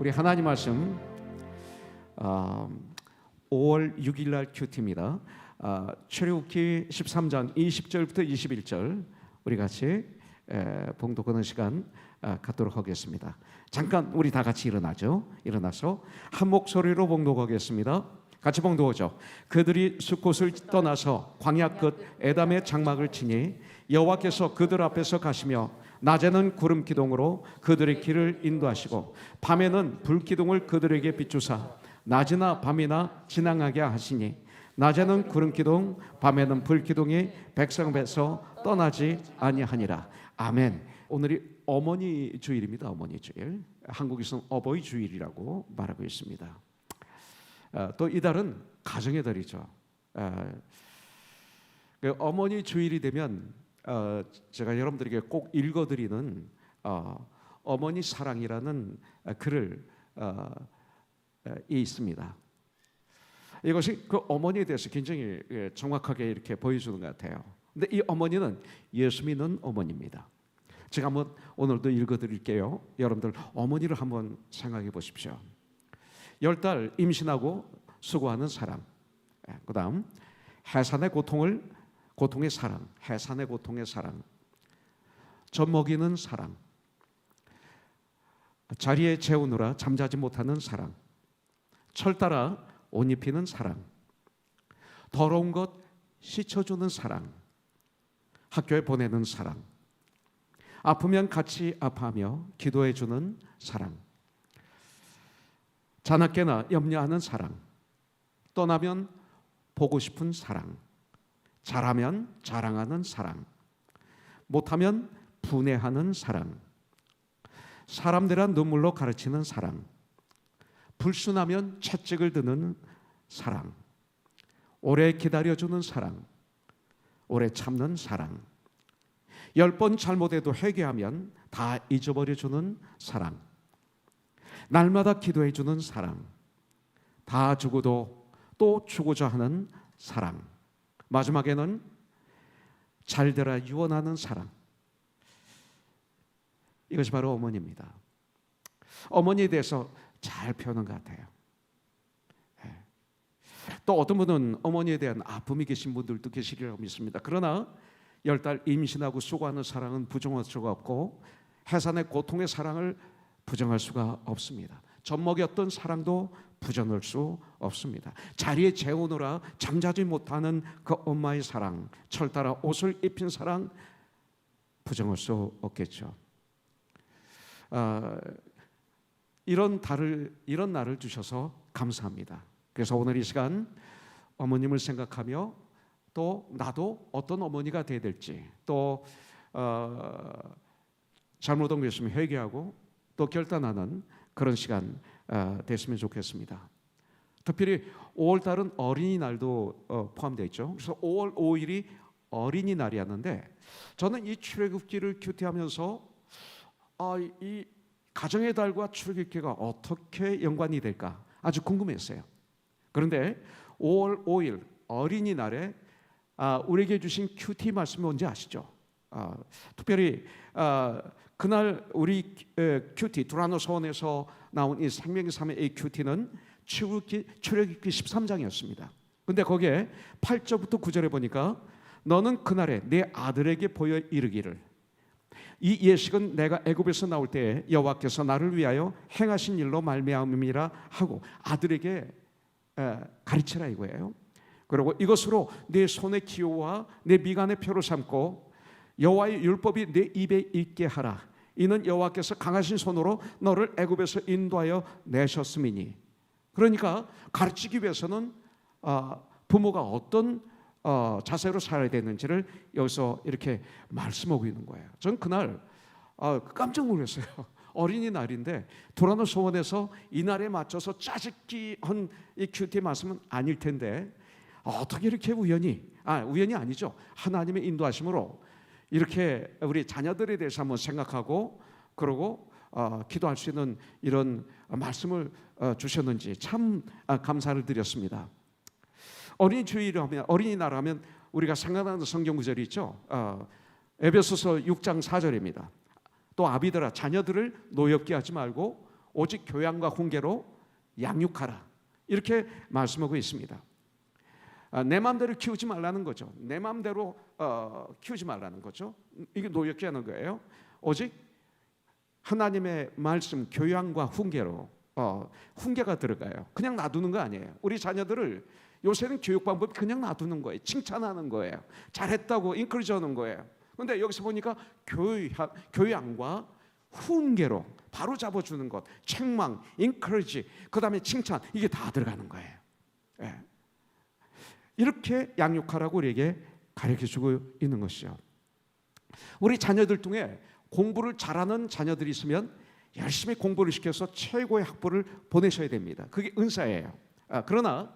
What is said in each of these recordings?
우리 하나님 말씀 5월 6일 날 큐티입니다. 출애굽기 13장 20절부터 21절 우리 같이 봉독하는 시간 갖도록 하겠습니다. 잠깐 우리 다 같이 일어나죠. 일어나서 한 목소리로 봉독하겠습니다. 같이 봉독하죠. 그들이 숫곳을 떠나서 광야 끝 에담의 장막을 치니 여호와께서 그들 앞에서 가시며 낮에는 구름 기둥으로 그들의 길을 인도하시고 밤에는 불 기둥을 그들에게 비추사 낮이나 밤이나 지나가게 하시니 낮에는 구름 기둥 밤에는 불 기둥이 백성 앞에서 떠나지 아니하니라. 아멘. 오늘이 어머니 주일입니다. 어머니 주일. 한국에서는 어버이 주일이라고 말하고 있습니다. 또 이달은 가정의 달이죠. 어머니 주일이 되면 제가 여러분들에게 꼭 읽어드리는 어머니 사랑이라는 글을 있습니다. 이것이 그 어머니에 대해서 굉장히 정확하게 이렇게 보여주는 것 같아요. 근데 이 어머니는 예수 믿는 어머니입니다. 제가 한번 오늘도 읽어드릴게요. 여러분들 어머니를 한번 생각해 보십시오. 10달 임신하고 수고하는 사랑, 그 다음 해산의 고통의 사랑, 해산의 고통의 사랑, 젖 먹이는 사랑, 자리에 재우느라 잠자지 못하는 사랑, 철 따라 옷 입히는 사랑, 더러운 것 씻어주는 사랑, 학교에 보내는 사랑, 아프면 같이 아파하며 기도해주는 사랑, 자나깨나 염려하는 사랑, 떠나면 보고 싶은 사랑, 잘하면 자랑하는 사랑, 못하면 분해하는 사랑, 사람들한 눈물로 가르치는 사랑, 불순하면 채찍을 드는 사랑, 오래 기다려주는 사랑, 오래 참는 사랑, 10번 잘못해도 회개하면 다 잊어버려주는 사랑, 날마다 기도해주는 사랑, 다 죽어도 또 죽고자 하는 사랑, 마지막에는 잘되라 유언하는 사랑. 이것이 바로 어머니입니다. 어머니에 대해서 잘 표현한 것 같아요. 또 어떤 분은 어머니에 대한 아픔이 계신 분들도 계시리라고 믿습니다. 그러나 10달 임신하고 수고하는 사랑은 부정할 수가 없고 해산의 고통의 사랑을 부정할 수가 없습니다. 젖먹였던 사랑도 부정할 수 없습니다. 자리에 재우느라 잠자지 못하는 그 엄마의 사랑, 철 따라 옷을 입힌 사랑 부정할 수 없겠죠. 이런 날을 주셔서 감사합니다. 그래서 오늘 이 시간 어머님을 생각하며 또 나도 어떤 어머니가 돼야 될지, 또 잘못한 게 있으면 회개하고 또 결단하는 그런 시간 됐으면 좋겠습니다. 특별히 5월 달은 어린이날도 포함되어 있죠. 그래서 5월 5일이 어린이날이었는데 저는 이 출애굽기를 큐티하면서 이 가정의 달과 출애굽기가 어떻게 연관이 될까 아주 궁금했어요. 그런데 5월 5일 어린이날에 우리에게 주신 큐티 말씀이 뭔지 아시죠? 특별히 그날 우리 큐티 두라노 서원에서 나온 이 생명의 삶의 이 큐티는 출애굽기 13장이었습니다. 근데 거기에 8절부터 9절에 보니까 너는 그날에 내 아들에게 보여 이르기를 이 예식은 내가 애굽에서 나올 때에 여호와께서 나를 위하여 행하신 일로 말미암음이라 하고 아들에게 가르치라 이거예요. 그리고 이것으로 내 손의 기호와 내 미간의 표를 삼고 여호와의 율법이 내 입에 있게 하라. 이는 여호와께서 강하신 손으로 너를 애굽에서 인도하여 내셨음이니. 그러니까 가르치기 위해서는 부모가 어떤 자세로 살아야 되는지를 여기서 이렇게 말씀하고 있는 거예요. 저는 그날 깜짝 놀랐어요. 어린이날인데 두라노 소원에서 이 날에 맞춰서 짜집기 한 이 큐티 말씀은 아닐 텐데 어떻게 이렇게 우연히 아니죠. 하나님의 인도하심으로 이렇게 우리 자녀들에 대해서 한번 생각하고 그러고 기도할 수 있는 이런 말씀을 주셨는지 참 감사를 드렸습니다. 어린이날 하면 우리가 생각나는 성경 구절이 있죠. 에베소서 6장 4절입니다. 또 아비들아 자녀들을 노엽게 하지 말고 오직 교양과 훈계로 양육하라. 이렇게 말씀하고 있습니다. 내 마음대로 키우지 말라는 거죠. 내 마음대로 키우지 말라는 거죠. 이게 노엽게 하는 거예요. 오직 하나님의 말씀, 교양과 훈계로 훈계가 들어가요. 그냥 놔두는 거 아니에요. 우리 자녀들을 요새는 교육 방법이 그냥 놔두는 거예요. 칭찬하는 거예요. 잘했다고 인크리지하는 거예요. 그런데 여기서 보니까 교양과 훈계로 바로 잡아주는 것, 책망, 인크리지, 그 다음에 칭찬, 이게 다 들어가는 거예요. 예. 이렇게 양육하라고 우리에게 가르쳐주고 있는 것이죠. 우리 자녀들 중에 공부를 잘하는 자녀들이 있으면 열심히 공부를 시켜서 최고의 학부를 보내셔야 됩니다. 그게 은사예요. 그러나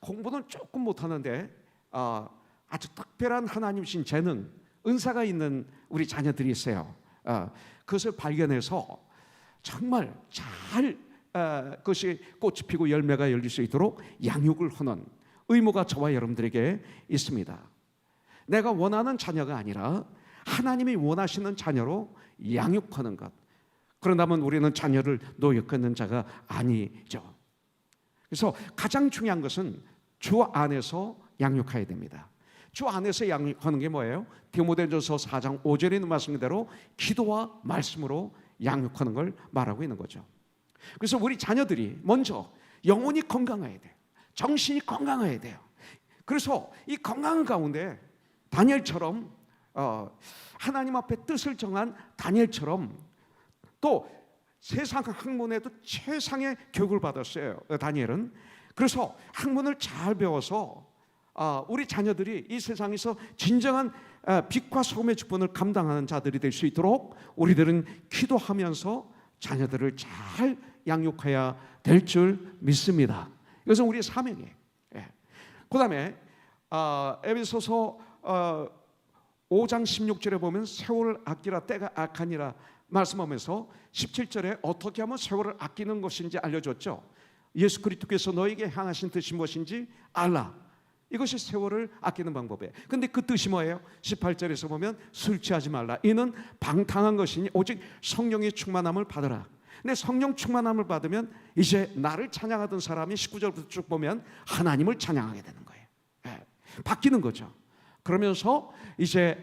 공부는 조금 못하는데 아주 특별한 하나님 주신 재능, 은사가 있는 우리 자녀들이 있어요. 그것을 발견해서 정말 잘 그것이 꽃이 피고 열매가 열릴 수 있도록 양육을 하는 의무가 저와 여러분들에게 있습니다. 내가 원하는 자녀가 아니라 하나님이 원하시는 자녀로 양육하는 것. 그런다면 우리는 자녀를 노역하는 자가 아니죠. 그래서 가장 중요한 것은 주 안에서 양육해야 됩니다. 주 안에서 양육하는 게 뭐예요? 디모데전서 4장 5절에 있는 말씀대로 기도와 말씀으로 양육하는 걸 말하고 있는 거죠. 그래서 우리 자녀들이 먼저 영혼이 건강해야 돼요. 정신이 건강해야 돼요. 그래서 이 건강 가운데 다니엘처럼 하나님 앞에 뜻을 정한 다니엘처럼 또 세상 학문에도 최상의 교육을 받았어요. 다니엘은. 그래서 학문을 잘 배워서 우리 자녀들이 이 세상에서 진정한 빛과 소금의 직분을 감당하는 자들이 될 수 있도록 우리들은 기도하면서 자녀들을 잘 양육해야 될 줄 믿습니다. 이것은 우리의 사명이에요. 그 다음에 에베소서 5장 16절에 보면 세월을 아끼라 때가 악하니라 말씀하면서 17절에 어떻게 하면 세월을 아끼는 것인지 알려줬죠. 예수 그리스도께서 너에게 향하신 뜻이 무엇인지 알라. 이것이 세월을 아끼는 방법이에요. 근데 그 뜻이 뭐예요? 18절에서 보면 술 취하지 말라. 이는 방탕한 것이니 오직 성령의 충만함을 받으라. 근데 성령 충만함을 받으면 이제 나를 찬양하던 사람이 19절부터 쭉 보면 하나님을 찬양하게 되는 거예요. 바뀌는 거죠. 그러면서 이제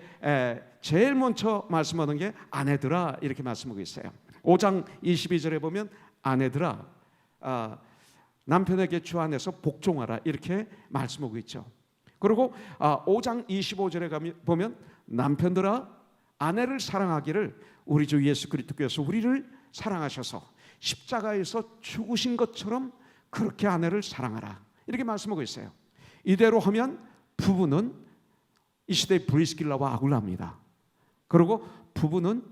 제일 먼저 말씀하는 게 아내들아 이렇게 말씀하고 있어요. 5장 22절에 보면 아내들아 남편에게 주 안에서 복종하라 이렇게 말씀하고 있죠. 그리고 5장 25절에 보면 남편들아 아내를 사랑하기를 우리 주 예수 그리스도께서 우리를 사랑하셔서 십자가에서 죽으신 것처럼 그렇게 아내를 사랑하라 이렇게 말씀하고 있어요. 이대로 하면 부부는 이 시대의 브리스길라와 아굴라입니다. 그리고 부부는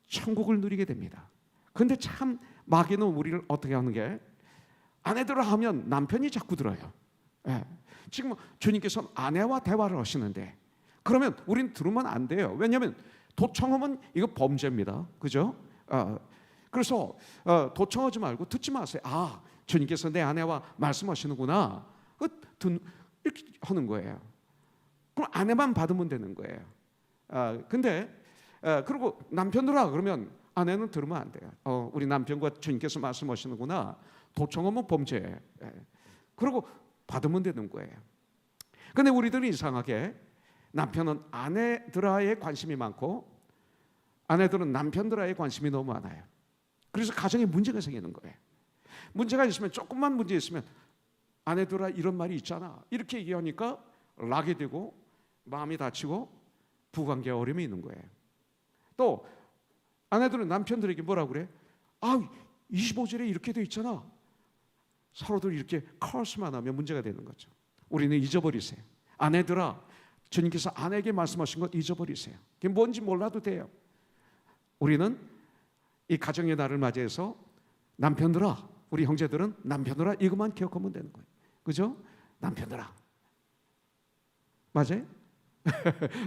천국을 누리게 됩니다. 그런데 참 마귀는 우리를 어떻게 하는 게 아내들을 하면 남편이 자꾸 들어요. 지금 주님께서는 아내와 대화를 하시는데 그러면 우리는 들으면 안 돼요. 왜냐하면 도청하면 이거 범죄입니다. 그죠? 그래서 도청하지 말고 듣지 마세요. 주님께서 내 아내와 말씀하시는구나. 이렇게 하는 거예요. 그럼 아내만 받으면 되는 거예요. 근데 그리고 남편들아 그러면 아내는 들으면 안 돼요. 우리 남편과 주님께서 말씀하시는구나. 도청하면 범죄예요. 그리고 받으면 되는 거예요. 근데 우리들은 이상하게 남편은 아내들아에 관심이 많고 아내들은 남편들아에 관심이 너무 많아요. 그래서 가정에 문제가 생기는 거예요. 문제가 있으면 조금만 문제 있으면 아내들아 이런 말이 있잖아 이렇게 얘기하니까 락이 되고 마음이 다치고 부관계 어려움이 있는 거예요. 또 아내들은 남편들에게 뭐라고 그래? 25절에 이렇게 돼 있잖아. 서로들 이렇게 커스만 하면 문제가 되는 거죠. 우리는 잊어버리세요. 아내들아 주님께서 아내에게 말씀하신 것 잊어버리세요. 그게 뭔지 몰라도 돼요. 우리는 이 가정의 날을 맞이해서 남편들아 우리 형제들은 남편들아 이것만 기억하면 되는 거예요. 그죠? 남편들아 맞아요?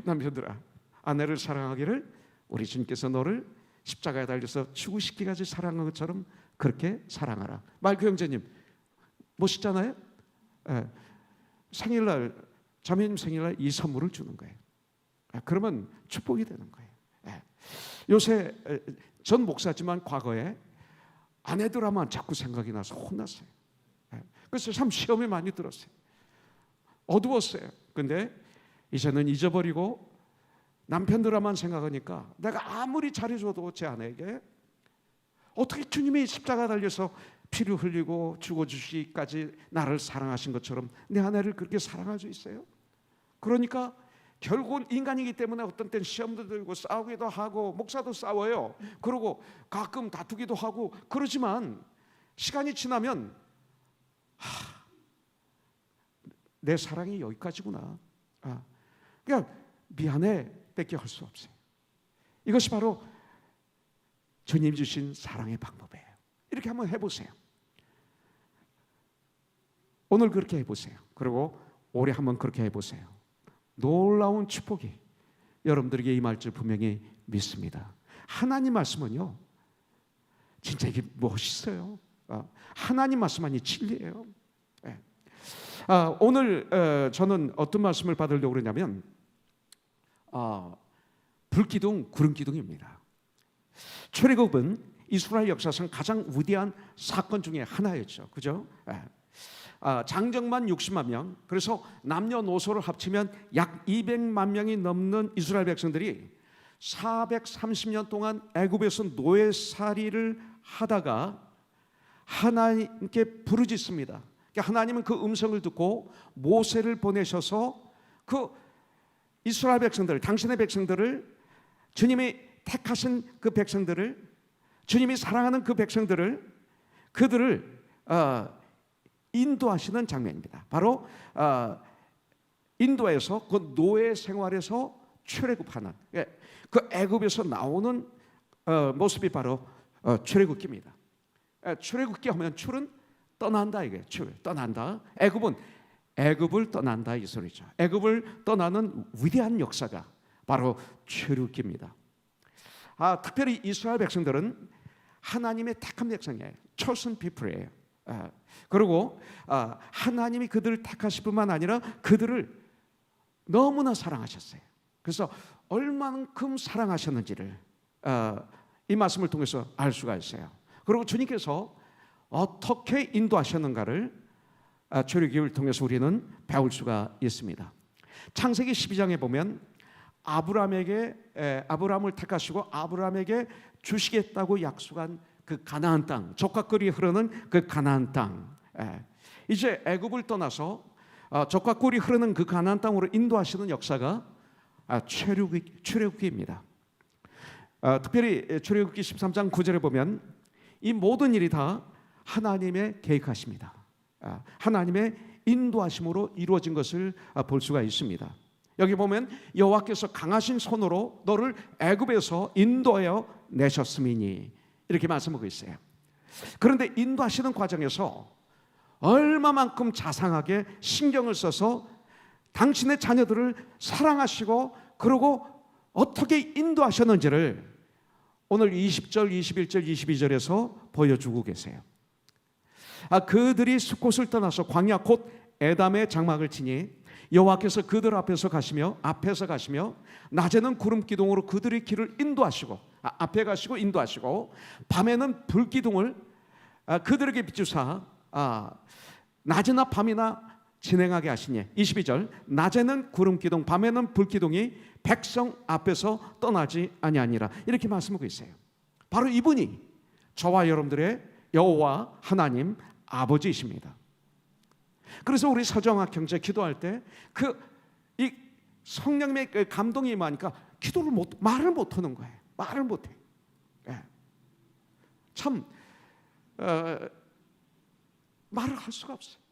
남편들아 아내를 사랑하기를 우리 주님께서 너를 십자가에 달려서 죽으시기까지 사랑한 것처럼 그렇게 사랑하라. 말그 형제님 멋있잖아요. 생일날 자매님 생일날 이 선물을 주는 거예요. 그러면 축복이 되는 거예요. 요새 전 목사지만 과거에 아내들하면 자꾸 생각이 나서 혼났어요. 그래서 참 시험이 많이 들었어요. 어두웠어요. 근데 이제는 잊어버리고 남편들만 생각하니까 내가 아무리 잘해줘도 제 아내에게 어떻게 주님이 십자가 달려서 피를 흘리고 죽어주시기까지 나를 사랑하신 것처럼 내 아내를 그렇게 사랑할 수 있어요? 그러니까 결국은 인간이기 때문에 어떤 때는 시험도 들고 싸우기도 하고 목사도 싸워요. 그러고 가끔 다투기도 하고 그러지만 시간이 지나면 내 사랑이 여기까지구나. 그냥 미안해 밖에 할 수 없어요. 이것이 바로 주님 주신 사랑의 방법이에요. 이렇게 한번 해보세요. 오늘 그렇게 해보세요. 그리고 올해 한번 그렇게 해보세요. 놀라운 축복이 여러분들에게 임할 줄 분명히 믿습니다. 하나님 말씀은요, 진짜 이게 멋있어요. 하나님 말씀만이 진리예요. 오늘 저는 어떤 말씀을 받으려고 그러냐면 불기둥, 구름기둥입니다. 출애굽은 이스라엘 역사상 가장 위대한 사건 중에 하나였죠. 그죠? 장정만 60만 명, 그래서 남녀노소를 합치면 약 200만 명이 넘는 이스라엘 백성들이 430년 동안 애굽에서 노예살이를 하다가 하나님께 부르짖습니다. 하나님은 그 음성을 듣고 모세를 보내셔서 그 이스라엘 백성들, 당신의 백성들을, 주님이 택하신 그 백성들을, 주님이 사랑하는 그 백성들을, 그들을 인도하시는 장면입니다. 바로 인도에서 그 노예 생활에서 출애굽하는 그 애굽에서 나오는 모습이 바로 출애굽기입니다. 출애굽기 하면 출은 떠난다, 이게 출, 떠난다. 애굽은 애굽을 떠난다 이 소리죠. 애굽을 떠나는 위대한 역사가 바로 출애굽기입니다. 특별히 이스라엘 백성들은 하나님의 택한 백성이에요. chosen people이에요. 그리고 하나님이 그들을 택하실 뿐만 아니라 그들을 너무나 사랑하셨어요. 그래서 얼만큼 사랑하셨는지를 이 말씀을 통해서 알 수가 있어요. 그리고 주님께서 어떻게 인도하셨는가를 출애굽기를 통해서 우리는 배울 수가 있습니다. 창세기 12장에 보면 아브라함을 택하시고 아브라함에게 주시겠다고 약속한 그 가나안 땅, 젖과 꿀이 흐르는 그 가나안 땅, 이제 애굽을 떠나서 젖과 꿀이 흐르는 그 가나안 땅으로 인도하시는 역사가 출애굽기입니다. 특별히 출애굽기 13장 9절에 보면 이 모든 일이 다 하나님의 계획하십니다. 하나님의 인도하심으로 이루어진 것을 볼 수가 있습니다. 여기 보면 여호와께서 강하신 손으로 너를 애굽에서 인도하여 내셨음이니 이렇게 말씀하고 있어요. 그런데 인도하시는 과정에서 얼마만큼 자상하게 신경을 써서 당신의 자녀들을 사랑하시고 그리고 어떻게 인도하셨는지를 오늘 20절, 21절, 22절에서 보여주고 계세요. 그들이 숫곳을 떠나서 광야 곧 에담의 장막을 치니 여호와께서 그들 앞에서 가시며 낮에는 구름 기둥으로 그들의 길을 인도하시고 앞에 가시고 인도하시고 밤에는 불 기둥을 그들에게 비추사 낮이나 밤이나 진행하게 하시니 22절 낮에는 구름 기둥 밤에는 불 기둥이 백성 앞에서 떠나지 아니하니라 이렇게 말씀하고 있어요. 바로 이분이 저와 여러분들의 여호와 하나님 아버지이십니다. 그래서 우리 서정학 형제 기도할 때 이 성령의 감동이 임하니까 기도를 말을 못 하는 거예요. 말을 못 해. 참 말을 할 수가 없어요.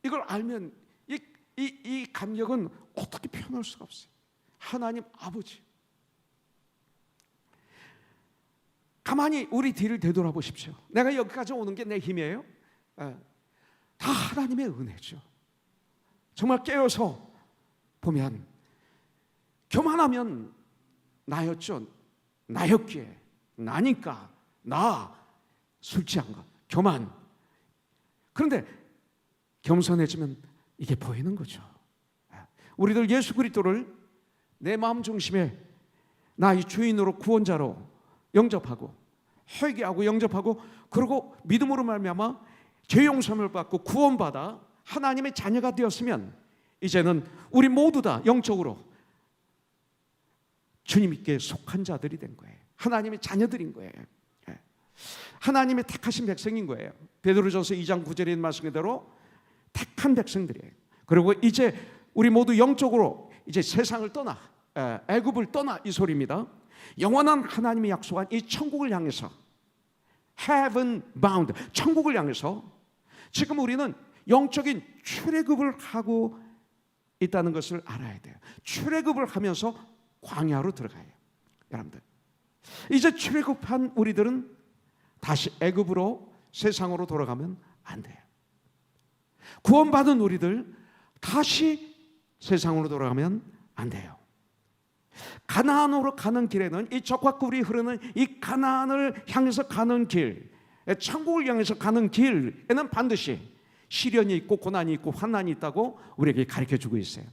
이걸 알면 이 감격은 어떻게 표현할 수가 없어요. 하나님 아버지. 가만히 우리 뒤를 되돌아보십시오. 내가 여기까지 오는 게 내 힘이에요? 다 하나님의 은혜죠. 정말 깨어서 보면 교만하면 나였죠. 나였기에 나니까 술 취한 거 교만. 그런데 겸손해지면 이게 보이는 거죠. 우리들 예수 그리스도를 내 마음 중심에 나의 주인으로 구원자로 영접하고 회개하고 영접하고 그리고 믿음으로 말미암아 죄 용서를 받고 구원받아 하나님의 자녀가 되었으면 이제는 우리 모두 다 영적으로 주님께 속한 자들이 된 거예요. 하나님의 자녀들인 거예요. 하나님의 택하신 백성인 거예요. 베드로전서 2장 9절에 있는 말씀 그대로 택한 백성들이에요. 그리고 이제 우리 모두 영적으로 이제 세상을 떠나 애굽을 떠나 이 소리입니다. 영원한 하나님이 약속한 이 천국을 향해서 heaven bound 천국을 향해서 지금 우리는 영적인 출애굽을 하고 있다는 것을 알아야 돼요. 출애굽을 하면서 광야로 들어가요. 여러분들 이제 출애굽한 우리들은 다시 애굽으로 세상으로 돌아가면 안 돼요. 구원받은 우리들 다시 세상으로 돌아가면 안 돼요. 가나안으로 가는 길에는 이 적과 꿀이 흐르는 이 가나안을 향해서 가는 길, 천국을 향해서 가는 길에는 반드시 시련이 있고 고난이 있고 환난이 있다고 우리에게 가르쳐주고 있어요.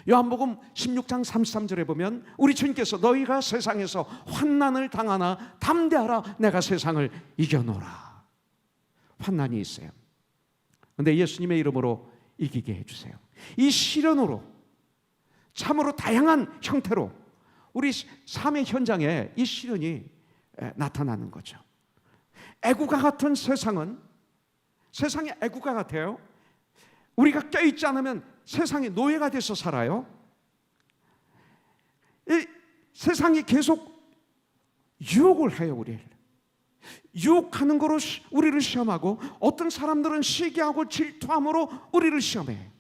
요한복음 16장 33절에 보면 우리 주님께서 너희가 세상에서 환난을 당하나 담대하라 내가 세상을 이겨노라. 환난이 있어요. 그런데 예수님의 이름으로 이기게 해주세요. 이 시련으로 참으로 다양한 형태로 우리 삶의 현장에 이 시련이 나타나는 거죠. 애국과 같은 세상은 세상의 애국과 같아요. 우리가 껴있지 않으면 세상의 노예가 돼서 살아요. 이 세상이 계속 유혹을 해요. 우리를 유혹하는 거로 우리를 시험하고 어떤 사람들은 시기하고 질투함으로 우리를 시험해요.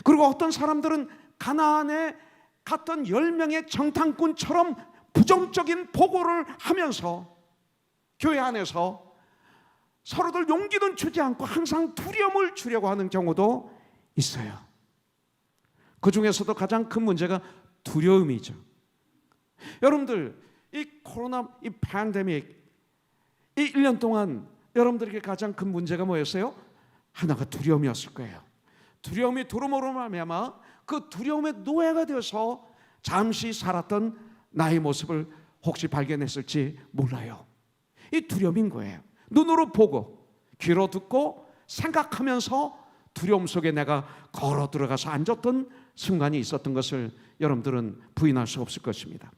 그리고 어떤 사람들은 가나안에 갔던 10명의 정탐꾼처럼 부정적인 보고를 하면서 교회 안에서 서로들 용기는 주지 않고 항상 두려움을 주려고 하는 경우도 있어요. 그 중에서도 가장 큰 문제가 두려움이죠. 여러분들 이 코로나 이 팬데믹 이 1년 동안 여러분들에게 가장 큰 문제가 뭐였어요? 하나가 두려움이었을 거예요. 두려움이 두루모로 말미암아 그 두려움의 노예가 되어서 잠시 살았던 나의 모습을 혹시 발견했을지 몰라요. 이 두려움인 거예요. 눈으로 보고 귀로 듣고 생각하면서 두려움 속에 내가 걸어 들어가서 앉았던 순간이 있었던 것을 여러분들은 부인할 수 없을 것입니다.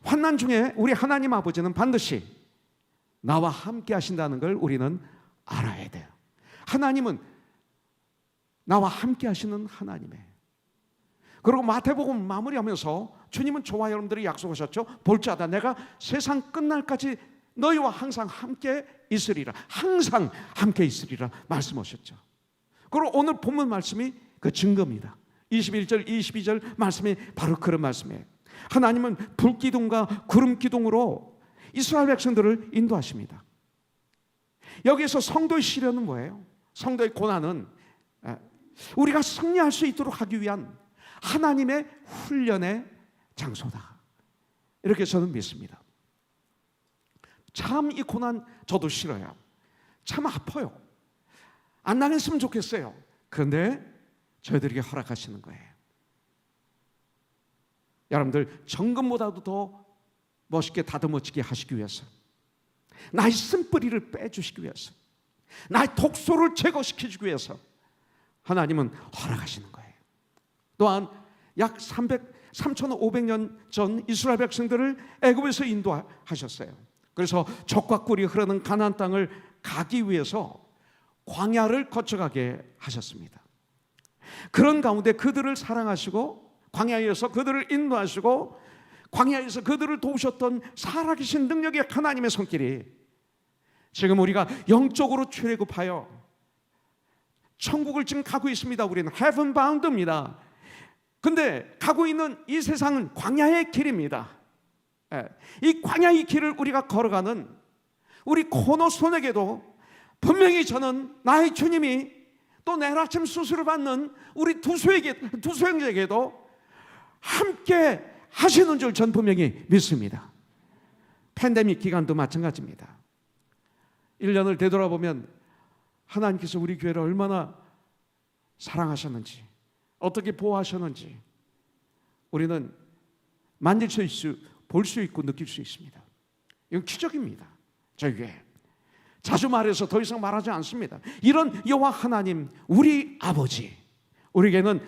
환난 중에 우리 하나님 아버지는 반드시 나와 함께 하신다는 걸 우리는 알아야 돼요. 하나님은 나와 함께 하시는 하나님이에요. 그리고 마태복음 마무리하면서 주님은 저와 여러분들이 약속하셨죠. 볼지어다 내가 세상 끝날까지 너희와 항상 함께 있으리라. 항상 함께 있으리라 말씀하셨죠. 그리고 오늘 본문 말씀이 그 증거입니다. 21절 22절 말씀이 바로 그런 말씀이에요. 하나님은 불기둥과 구름기둥으로 이스라엘 백성들을 인도하십니다. 여기에서 성도의 시련은 뭐예요? 성도의 고난은 우리가 승리할 수 있도록 하기 위한 하나님의 훈련의 장소다. 이렇게 저는 믿습니다. 참 이 고난 저도 싫어요. 참 아파요. 안 당했으면 좋겠어요. 그런데 저희들에게 허락하시는 거예요. 여러분들 정금보다도 더 멋있게 다듬어지게 하시기 위해서, 나의 쓴뿌리를 빼주시기 위해서, 나의 독소를 제거시키기 위해서 하나님은 허락하시는 거예요. 또한 약 3,500년 전 이스라엘 백성들을 애굽에서 인도하셨어요. 그래서 적과 꿀이 흐르는 가나안 땅을 가기 위해서 광야를 거쳐가게 하셨습니다. 그런 가운데 그들을 사랑하시고 광야에서 그들을 인도하시고 광야에서 그들을 도우셨던 살아계신 능력의 하나님의 손길이 지금 우리가 영적으로 출애굽하여 천국을 지금 가고 있습니다. 우리는 heaven bound입니다. 근데 가고 있는 이 세상은 광야의 길입니다. 이 광야의 길을 우리가 걸어가는 우리 코너손에게도 분명히 저는 나의 주님이 또 내일 아침 수술을 받는 우리 두수형제에게도 함께 하시는 줄 전 분명히 믿습니다. 팬데믹 기간도 마찬가지입니다. 1년을 되돌아보면 하나님께서 우리 교회를 얼마나 사랑하셨는지, 어떻게 보호하셨는지 우리는 만질 수 있고 볼 수 있고 느낄 수 있습니다. 이건 기적입니다. 저에게 자주 말해서 더 이상 말하지 않습니다. 이런 여호와 하나님, 우리 아버지, 우리에게는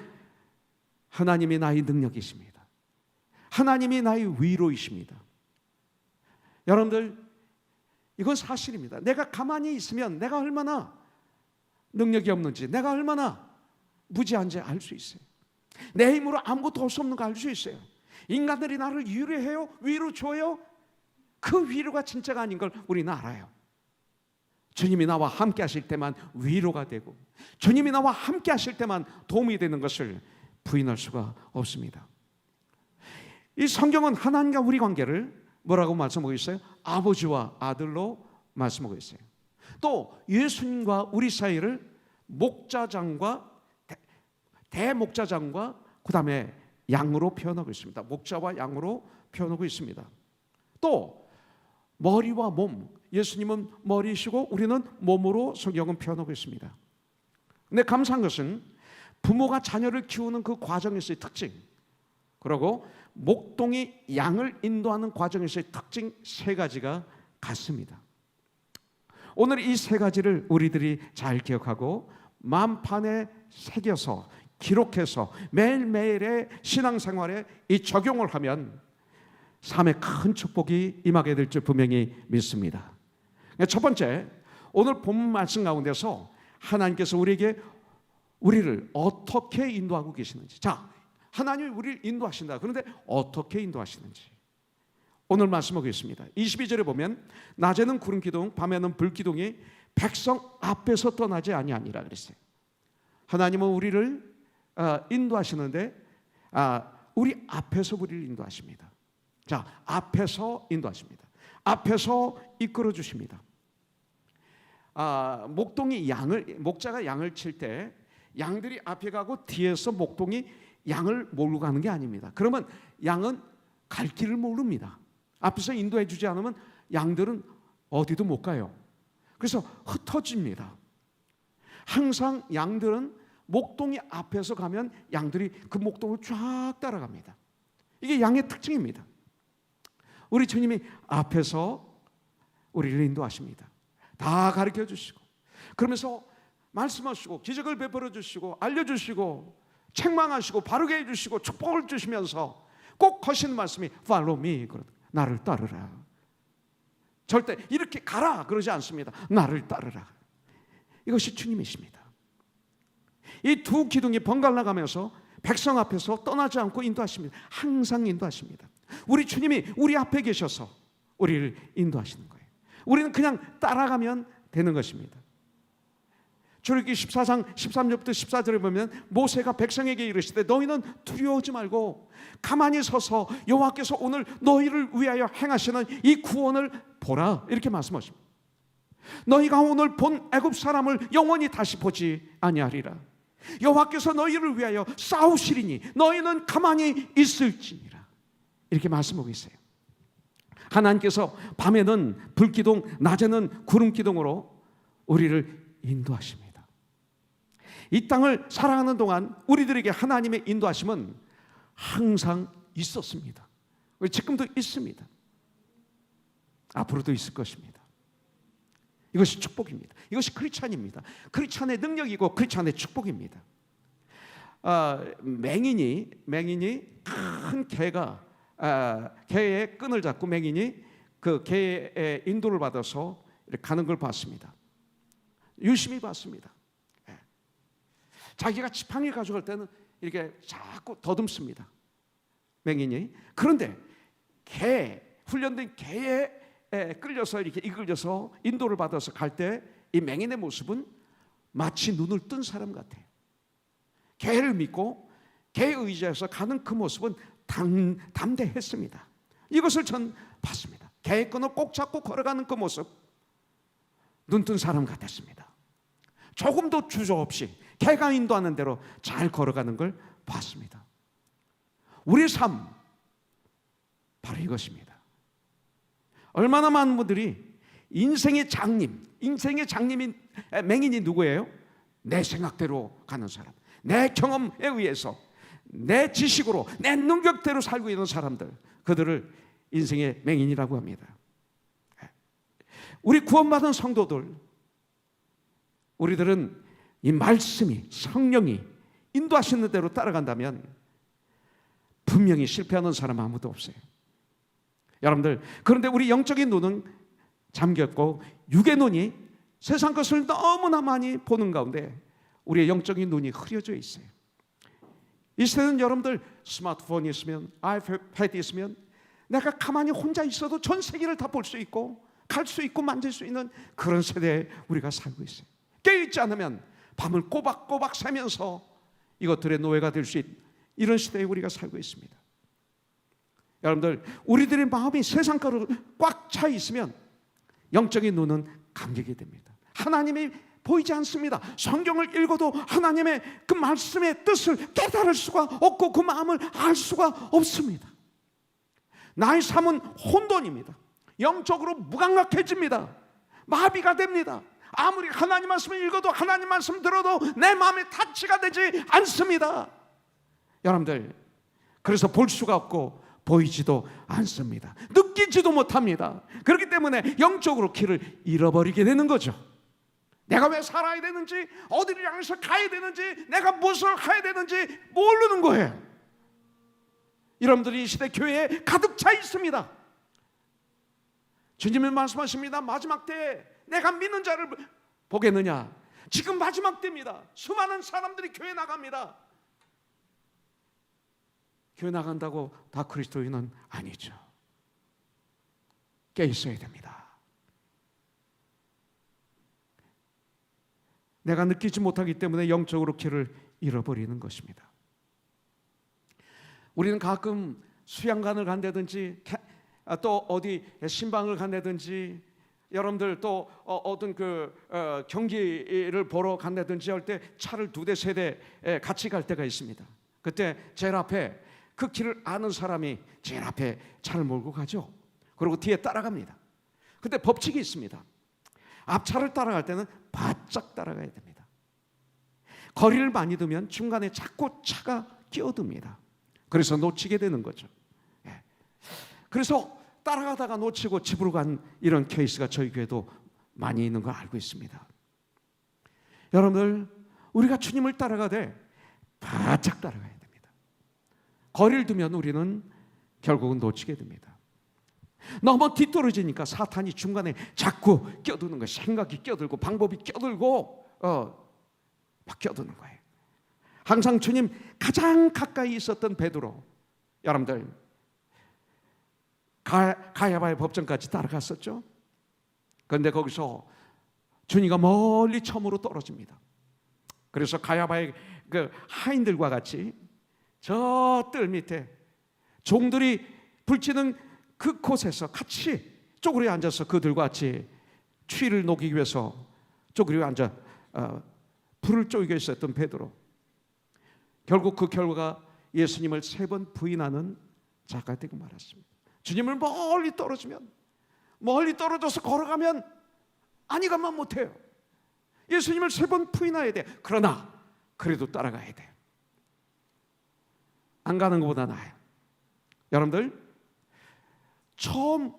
하나님이 나의 능력이십니다. 하나님이 나의 위로이십니다. 여러분들, 이건 사실입니다. 내가 가만히 있으면 내가 얼마나 능력이 없는지, 내가 얼마나 무지한지 알 수 있어요. 내 힘으로 아무것도 할 수 없는 거 알 수 있어요. 인간들이 나를 위로해요, 위로 줘요. 그 위로가 진짜가 아닌 걸 우리는 알아요. 주님이 나와 함께 하실 때만 위로가 되고, 주님이 나와 함께 하실 때만 도움이 되는 것을 부인할 수가 없습니다. 이 성경은 하나님과 우리 관계를 뭐라고 말씀하고 있어요? 아버지와 아들로 말씀하고 있어요. 또 예수님과 우리 사이를 목자장과 대목자장과 그 다음에 양으로 표현하고 있습니다. 목자와 양으로 표현하고 있습니다. 또 머리와 몸, 예수님은 머리이시고 우리는 몸으로 성경은 표현하고 있습니다. 근데 감사한 것은 부모가 자녀를 키우는 그 과정에서의 특징, 그리고 목동이 양을 인도하는 과정에서의 특징 세 가지가 같습니다. 오늘 이 세 가지를 우리들이 잘 기억하고 마음판에 새겨서 기록해서 매일매일의 신앙생활에 이 적용을 하면 삶에 큰 축복이 임하게 될 줄 분명히 믿습니다. 첫 번째, 오늘 본문 말씀 가운데서 하나님께서 우리를 어떻게 인도하고 계시는지, 자, 하나님이 우리를 인도하신다. 그런데 어떻게 인도하시는지 오늘 말씀하겠습니다. 22절에 보면 낮에는 구름 기둥, 밤에는 불 기둥이 백성 앞에서 떠나지 아니하니라 그랬어요. 하나님은 우리를 인도하시는데 우리 앞에서 우리를 인도하십니다. 자, 앞에서 인도하십니다. 앞에서 이끌어 주십니다. 목자가 양을 칠 때 양들이 앞에 가고 뒤에서 목동이 양을 몰고 가는 게 아닙니다. 그러면 양은 갈 길을 모릅니다. 앞에서 인도해 주지 않으면 양들은 어디도 못 가요. 그래서 흩어집니다. 항상 양들은 목동이 앞에서 가면 양들이 그 목동을 쫙 따라갑니다. 이게 양의 특징입니다. 우리 주님이 앞에서 우리를 인도하십니다. 다 가르쳐 주시고, 그러면서 말씀하시고 기적을 베풀어 주시고 알려주시고 책망하시고 바르게 해주시고 축복을 주시면서 꼭 하시는 말씀이 Follow me, 나를 따르라. 절대 이렇게 가라 그러지 않습니다. 나를 따르라. 이것이 주님이십니다. 이 두 기둥이 번갈아 가면서 백성 앞에서 떠나지 않고 인도하십니다. 항상 인도하십니다. 우리 주님이 우리 앞에 계셔서 우리를 인도하시는 거예요. 우리는 그냥 따라가면 되는 것입니다. 출애굽기 14장 13절부터 14절에 보면 모세가 백성에게 이르시되 너희는 두려워하지 말고 가만히 서서 여호와께서 오늘 너희를 위하여 행하시는 이 구원을 보라, 이렇게 말씀하십니다. 너희가 오늘 본 애굽 사람을 영원히 다시 보지 아니하리라. 여호와께서 너희를 위하여 싸우시리니 너희는 가만히 있을지니라, 이렇게 말씀하고 있어요. 하나님께서 밤에는 불기둥, 낮에는 구름기둥으로 우리를 인도하십니다. 이 땅을 살아가는 동안 우리들에게 하나님의 인도하심은 항상 있었습니다. 지금도 있습니다. 앞으로도 있을 것입니다. 이것이 축복입니다. 이것이 크리스찬입니다. 크리스찬의 능력이고 크리스찬의 축복입니다. 맹인이 큰 개가 개의 끈을 잡고 맹인이 그 개의 인도를 받아서 이렇게 가는 걸 봤습니다. 유심히 봤습니다. 자기가 지팡이 가져갈 때는 이렇게 자꾸 더듬습니다. 맹인이. 그런데 훈련된 개에 끌려서 이렇게 이끌려서 인도를 받아서 갈 때 이 맹인의 모습은 마치 눈을 뜬 사람 같아요. 개를 믿고 개에 의지해서 가는 그 모습은 담대했습니다. 이것을 전 봤습니다. 개의 끈을 꼭 잡고 걸어가는 그 모습, 눈뜬 사람 같았습니다. 조금도 주저없이 개가 인도하는 대로 잘 걸어가는 걸 봤습니다. 우리의 삶 바로 이것입니다. 얼마나 많은 분들이 인생의 장님인 맹인이 누구예요? 내 생각대로 가는 사람, 내 경험에 의해서, 내 지식으로, 내 능력대로 살고 있는 사람들, 그들을 인생의 맹인이라고 합니다. 우리 구원받은 성도들, 우리들은 이 말씀이, 성령이 인도하시는 대로 따라간다면 분명히 실패하는 사람 아무도 없어요. 여러분들, 그런데 우리 영적인 눈은 잠겼고 육의 눈이 세상 것을 너무나 많이 보는 가운데 우리의 영적인 눈이 흐려져 있어요. 이 시대는 여러분들 스마트폰이 있으면, 아이패드 있으면 내가 가만히 혼자 있어도 전 세계를 다 볼 수 있고 갈 수 있고 만질 수 있는 그런 세대에 우리가 살고 있어요. 깨어있지 않으면 밤을 꼬박꼬박 새면서 이것들의 노예가 될 수 있는 이런 시대에 우리가 살고 있습니다. 여러분들, 우리들의 마음이 세상 거로 꽉 차 있으면 영적인 눈은 감기게 됩니다. 하나님이 보이지 않습니다. 성경을 읽어도 하나님의 그 말씀의 뜻을 깨달을 수가 없고 그 마음을 알 수가 없습니다. 나의 삶은 혼돈입니다. 영적으로 무감각해집니다. 마비가 됩니다. 아무리 하나님 말씀을 읽어도 하나님 말씀 들어도 내 마음에 타치가 되지 않습니다. 여러분들, 그래서 볼 수가 없고 보이지도 않습니다. 느끼지도 못합니다. 그렇기 때문에 영적으로 길을 잃어버리게 되는 거죠. 내가 왜 살아야 되는지, 어디를 향해서 가야 되는지, 내가 무엇을 해야 되는지 모르는 거예요. 여러분들이 이 시대 교회에 가득 차 있습니다. 주님이 말씀하십니다. 마지막 때에 내가 믿는 자를 보겠느냐. 지금 마지막 때입니다. 수많은 사람들이 교회 나갑니다. 교회 나간다고 다 그리스도인은 아니죠. 깨 있어야 됩니다. 내가 느끼지 못하기 때문에 영적으로 길을 잃어버리는 것입니다. 우리는 가끔 수양관을 간다든지 또 어디 신방을 간다든지 여러분들 또 어떤 경기를 보러 간다든지 할 때 차를 2대 3대 같이 갈 때가 있습니다. 그때 제일 앞에 그 길을 아는 사람이 제일 앞에 차를 몰고 가죠. 그리고 뒤에 따라갑니다. 근데 법칙이 있습니다. 앞차를 따라갈 때는 바짝 따라가야 됩니다. 거리를 많이 두면 중간에 자꾸 차가 끼어듭니다. 그래서 놓치게 되는 거죠. 그래서 따라가다가 놓치고 집으로 간 이런 케이스가 저희 교회도 많이 있는 걸 알고 있습니다. 여러분들, 우리가 주님을 따라가되 바짝 따라가야 됩니다. 거리를 두면 우리는 결국은 놓치게 됩니다. 너무 뒤떨어지니까 사탄이 중간에 자꾸 껴드는 거예요. 생각이 껴들고 방법이 껴들고 막 껴드는 거예요. 항상 주님 가장 가까이 있었던 베드로, 여러분들 가야바의 법정까지 따라갔었죠. 그런데 거기서 주님과 멀리 처음으로 떨어집니다. 그래서 가야바의 그 하인들과 같이 저 뜰 밑에 종들이 불지는 그 곳에서 같이 쪼그려 앉아서 그들과 같이 추위를 녹이기 위해서 쪼그려 앉아 불을 쪼이고 있었던 베드로, 결국 그 결과가 예수님을 3번 부인하는 자가 되고 말았습니다. 주님을 멀리 떨어지면, 멀리 떨어져서 걸어가면 아니 가만 못해요. 예수님을 3번 부인해야 돼. 그러나 그래도 따라가야 돼요. 안 가는 것보다 나아요. 여러분들, 처음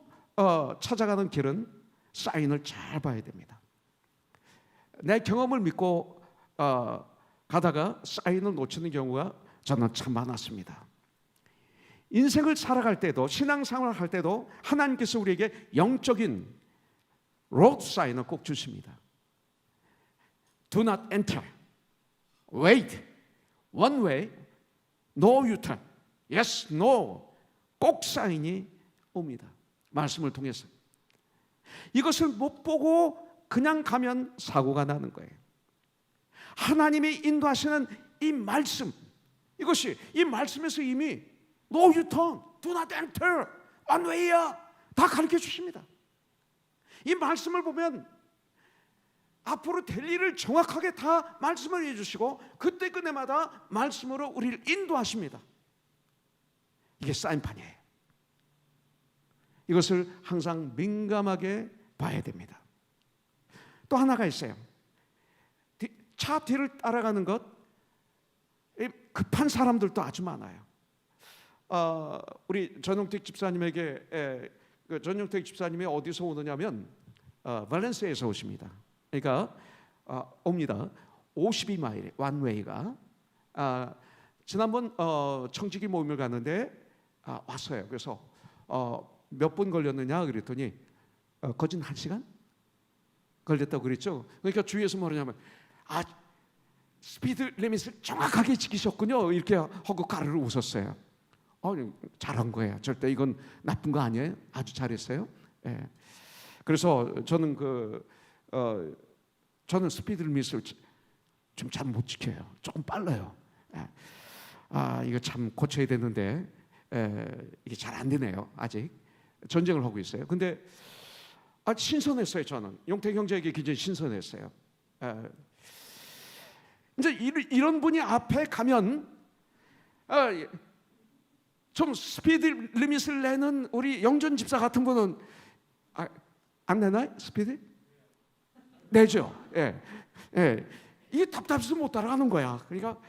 찾아가는 길은 사인을 잘 봐야 됩니다. 내 경험을 믿고 가다가 사인을 놓치는 경우가 저는 참 많았습니다. 인생을 살아갈 때도, 신앙생활을 할 때도 하나님께서 우리에게 영적인 로드 사인을 꼭 주십니다. Do not enter, wait, one way, no U-turn, yes, no, 꼭 사인이 옵니다. 말씀을 통해서. 이것을 못 보고 그냥 가면 사고가 나는 거예요. 하나님이 인도하시는 이 말씀, 이것이 이 말씀에서 이미 No U-turn, do not enter, one way야, 다 가르쳐 주십니다. 이 말씀을 보면 앞으로 될 일을 정확하게 다 말씀을 해주시고 그때 그때마다 말씀으로 우리를 인도하십니다. 이게 사인판이에요. 이것을 항상 민감하게 봐야 됩니다. 또 하나가 있어요. 차 뒤를 따라가는 것, 급한 사람들도 아주 많아요. 우리 전용택 집사님에게 전용택 집사님이 어디서 오느냐면 발렌시아에서 오십니다. 그러니까 옵니다. 52마일 원웨이가. 지난번 청지기 모임을 갔는데 왔어요. 그래서 몇 분 걸렸느냐 그랬더니 거진 1시간 걸렸다고 그랬죠. 그러니까 주위에서 뭐냐면 스피드 리밋을 정확하게 지키셨군요. 이렇게 하고 가르르 웃었어요. 잘한 거예요. 절대 이건 나쁜 거 아니에요. 아주 잘했어요. 예. 그래서 저는 저는 스피드 리밋을 좀 잘 못 지켜요. 조금 빨라요. 예. 이거 참 고쳐야 되는데 이게 잘 안 되네요. 아직 전쟁을 하고 있어요. 근데 신선했어요. 저는 용택 형제에게 굉장히 신선했어요. 이제 이런 분이 앞에 가면 좀 스피드 리밋을 내는 우리 영전 집사 같은 분은 안 내나요? 스피드? 내죠. 예. 이게 답답해서 못 따라가는 거야. 그러니까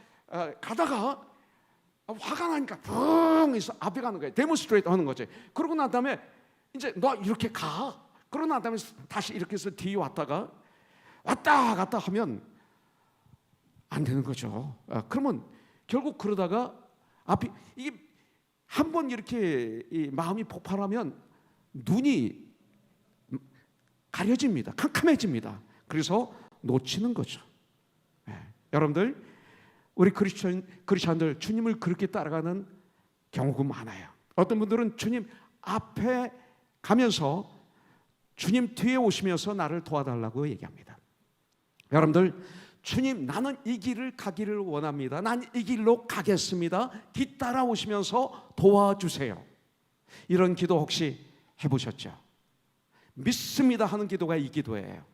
가다가 화가 나니까 붕 해서 앞에 가는 거예요. 데모스트레이트 하는 거지. 그러고 난 다음에 이제 너 이렇게 가. 그러고 난 다음에 다시 이렇게 해서 뒤에 왔다 갔다 하면 안 되는 거죠. 그러면 결국 그러다가 앞이 이게 한번 이렇게 마음이 폭발하면 눈이 가려집니다. 캄캄해집니다. 그래서 놓치는 거죠. 여러분들, 우리 크리스천들 주님을 그렇게 따라가는 경우가 많아요. 어떤 분들은 주님 앞에 가면서 주님 뒤에 오시면서 나를 도와달라고 얘기합니다. 여러분들, 주님 나는 이 길을 가기를 원합니다. 난 이 길로 가겠습니다. 뒤따라오시면서 도와주세요. 이런 기도 혹시 해보셨죠? 믿습니다 하는 기도가 이 기도예요.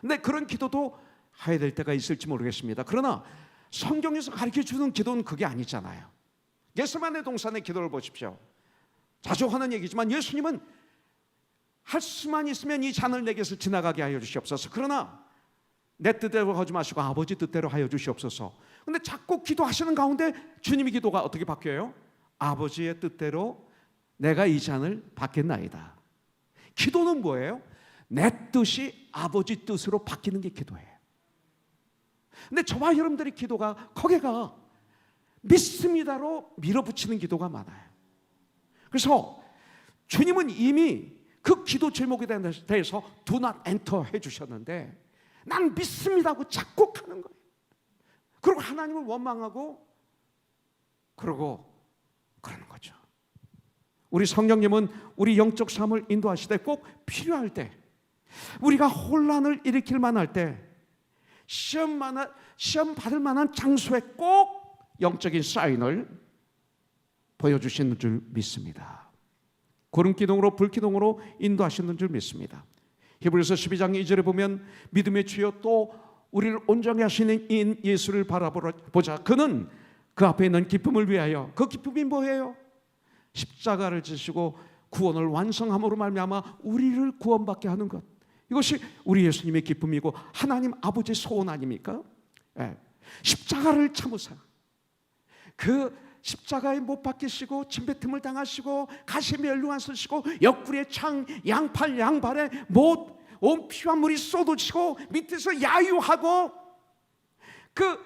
근데 그런 기도도 해야 될 때가 있을지 모르겠습니다. 그러나 성경에서 가르쳐주는 기도는 그게 아니잖아요. 겟세마네 동산의 기도를 보십시오. 자주 하는 얘기지만 예수님은 할 수만 있으면 이 잔을 내게서 지나가게 하여 주시옵소서. 그러나 내 뜻대로 하지 마시고 아버지 뜻대로 하여 주시옵소서. 근데 자꾸 기도하시는 가운데 주님의 기도가 어떻게 바뀌어요? 아버지의 뜻대로 내가 이 잔을 받겠나이다. 기도는 뭐예요? 내 뜻이 아버지 뜻으로 바뀌는 게 기도예요. 근데 저와 여러분들의 기도가 거기가 믿습니다로 밀어붙이는 기도가 많아요. 그래서 주님은 이미 그 기도 제목에 대해서 do not enter 해주셨는데 난 믿습니다 하고 자꾸 가는 거예요. 그리고 하나님을 원망하고 그러고 그러는 거죠. 우리 성령님은 우리 영적 삶을 인도하실 때 꼭 필요할 때, 우리가 혼란을 일으킬 만할 때, 시험 받을 만한 장소에 꼭 영적인 사인을 보여주시는 줄 믿습니다. 구름기둥으로 불기둥으로 인도하시는 줄 믿습니다. 히브리서 12장 2절에 보면 믿음의 주여 또 우리를 온전히 하시는 인 예수를 바라보자. 그는 그 앞에 있는 기쁨을 위하여, 그 기쁨이 뭐예요? 십자가를 지시고 구원을 완성함으로 말미암아 우리를 구원받게 하는 것. 이것이 우리 예수님의 기쁨이고 하나님 아버지의 소원 아닙니까? 십자가를 참으사 그 십자가에 못 박히시고 침뱉음을 당하시고 가시에 멸류관 쓰시고 옆구리에 창, 양팔 양발에 못 온 피와 물이 쏟아지고 밑에서 야유하고 그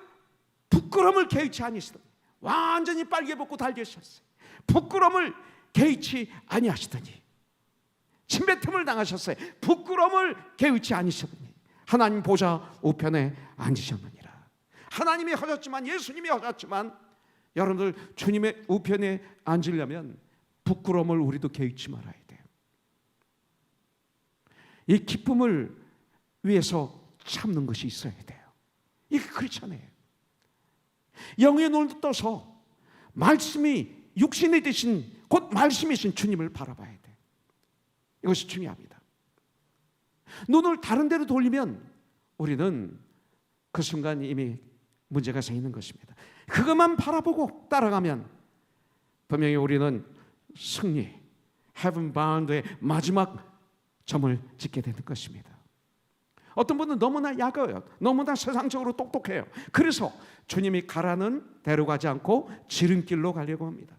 부끄러움을 개의치 아니시더니 완전히 빨개 벗고 달개셨어요. 부끄러움을 개의치 아니하시더니 침뱉음을 당하셨어요. 부끄러움을 개의치 아니시더니 하나님 보좌 우편에 앉으셨느니라. 하나님이 하셨지만, 예수님이 하셨지만, 여러분들 주님의 우편에 앉으려면 부끄러움을 우리도 개의치 말아야 돼요. 이 기쁨을 위해서 참는 것이 있어야 돼요. 이게 크리스천이에요. 영의 눈을 떠서 말씀이 육신이 되신 곧 말씀이신 주님을 바라봐야 돼요. 이것이 중요합니다. 눈을 다른 데로 돌리면 우리는 그 순간 이미 문제가 생기는 것입니다. 그것만 바라보고 따라가면 분명히 우리는 승리, heaven bound의 마지막 점을 찍게 되는 것입니다. 어떤 분은 너무나 야가워요. 너무나 세상적으로 똑똑해요. 그래서 주님이 가라는 대로 가지 않고 지름길로 가려고 합니다.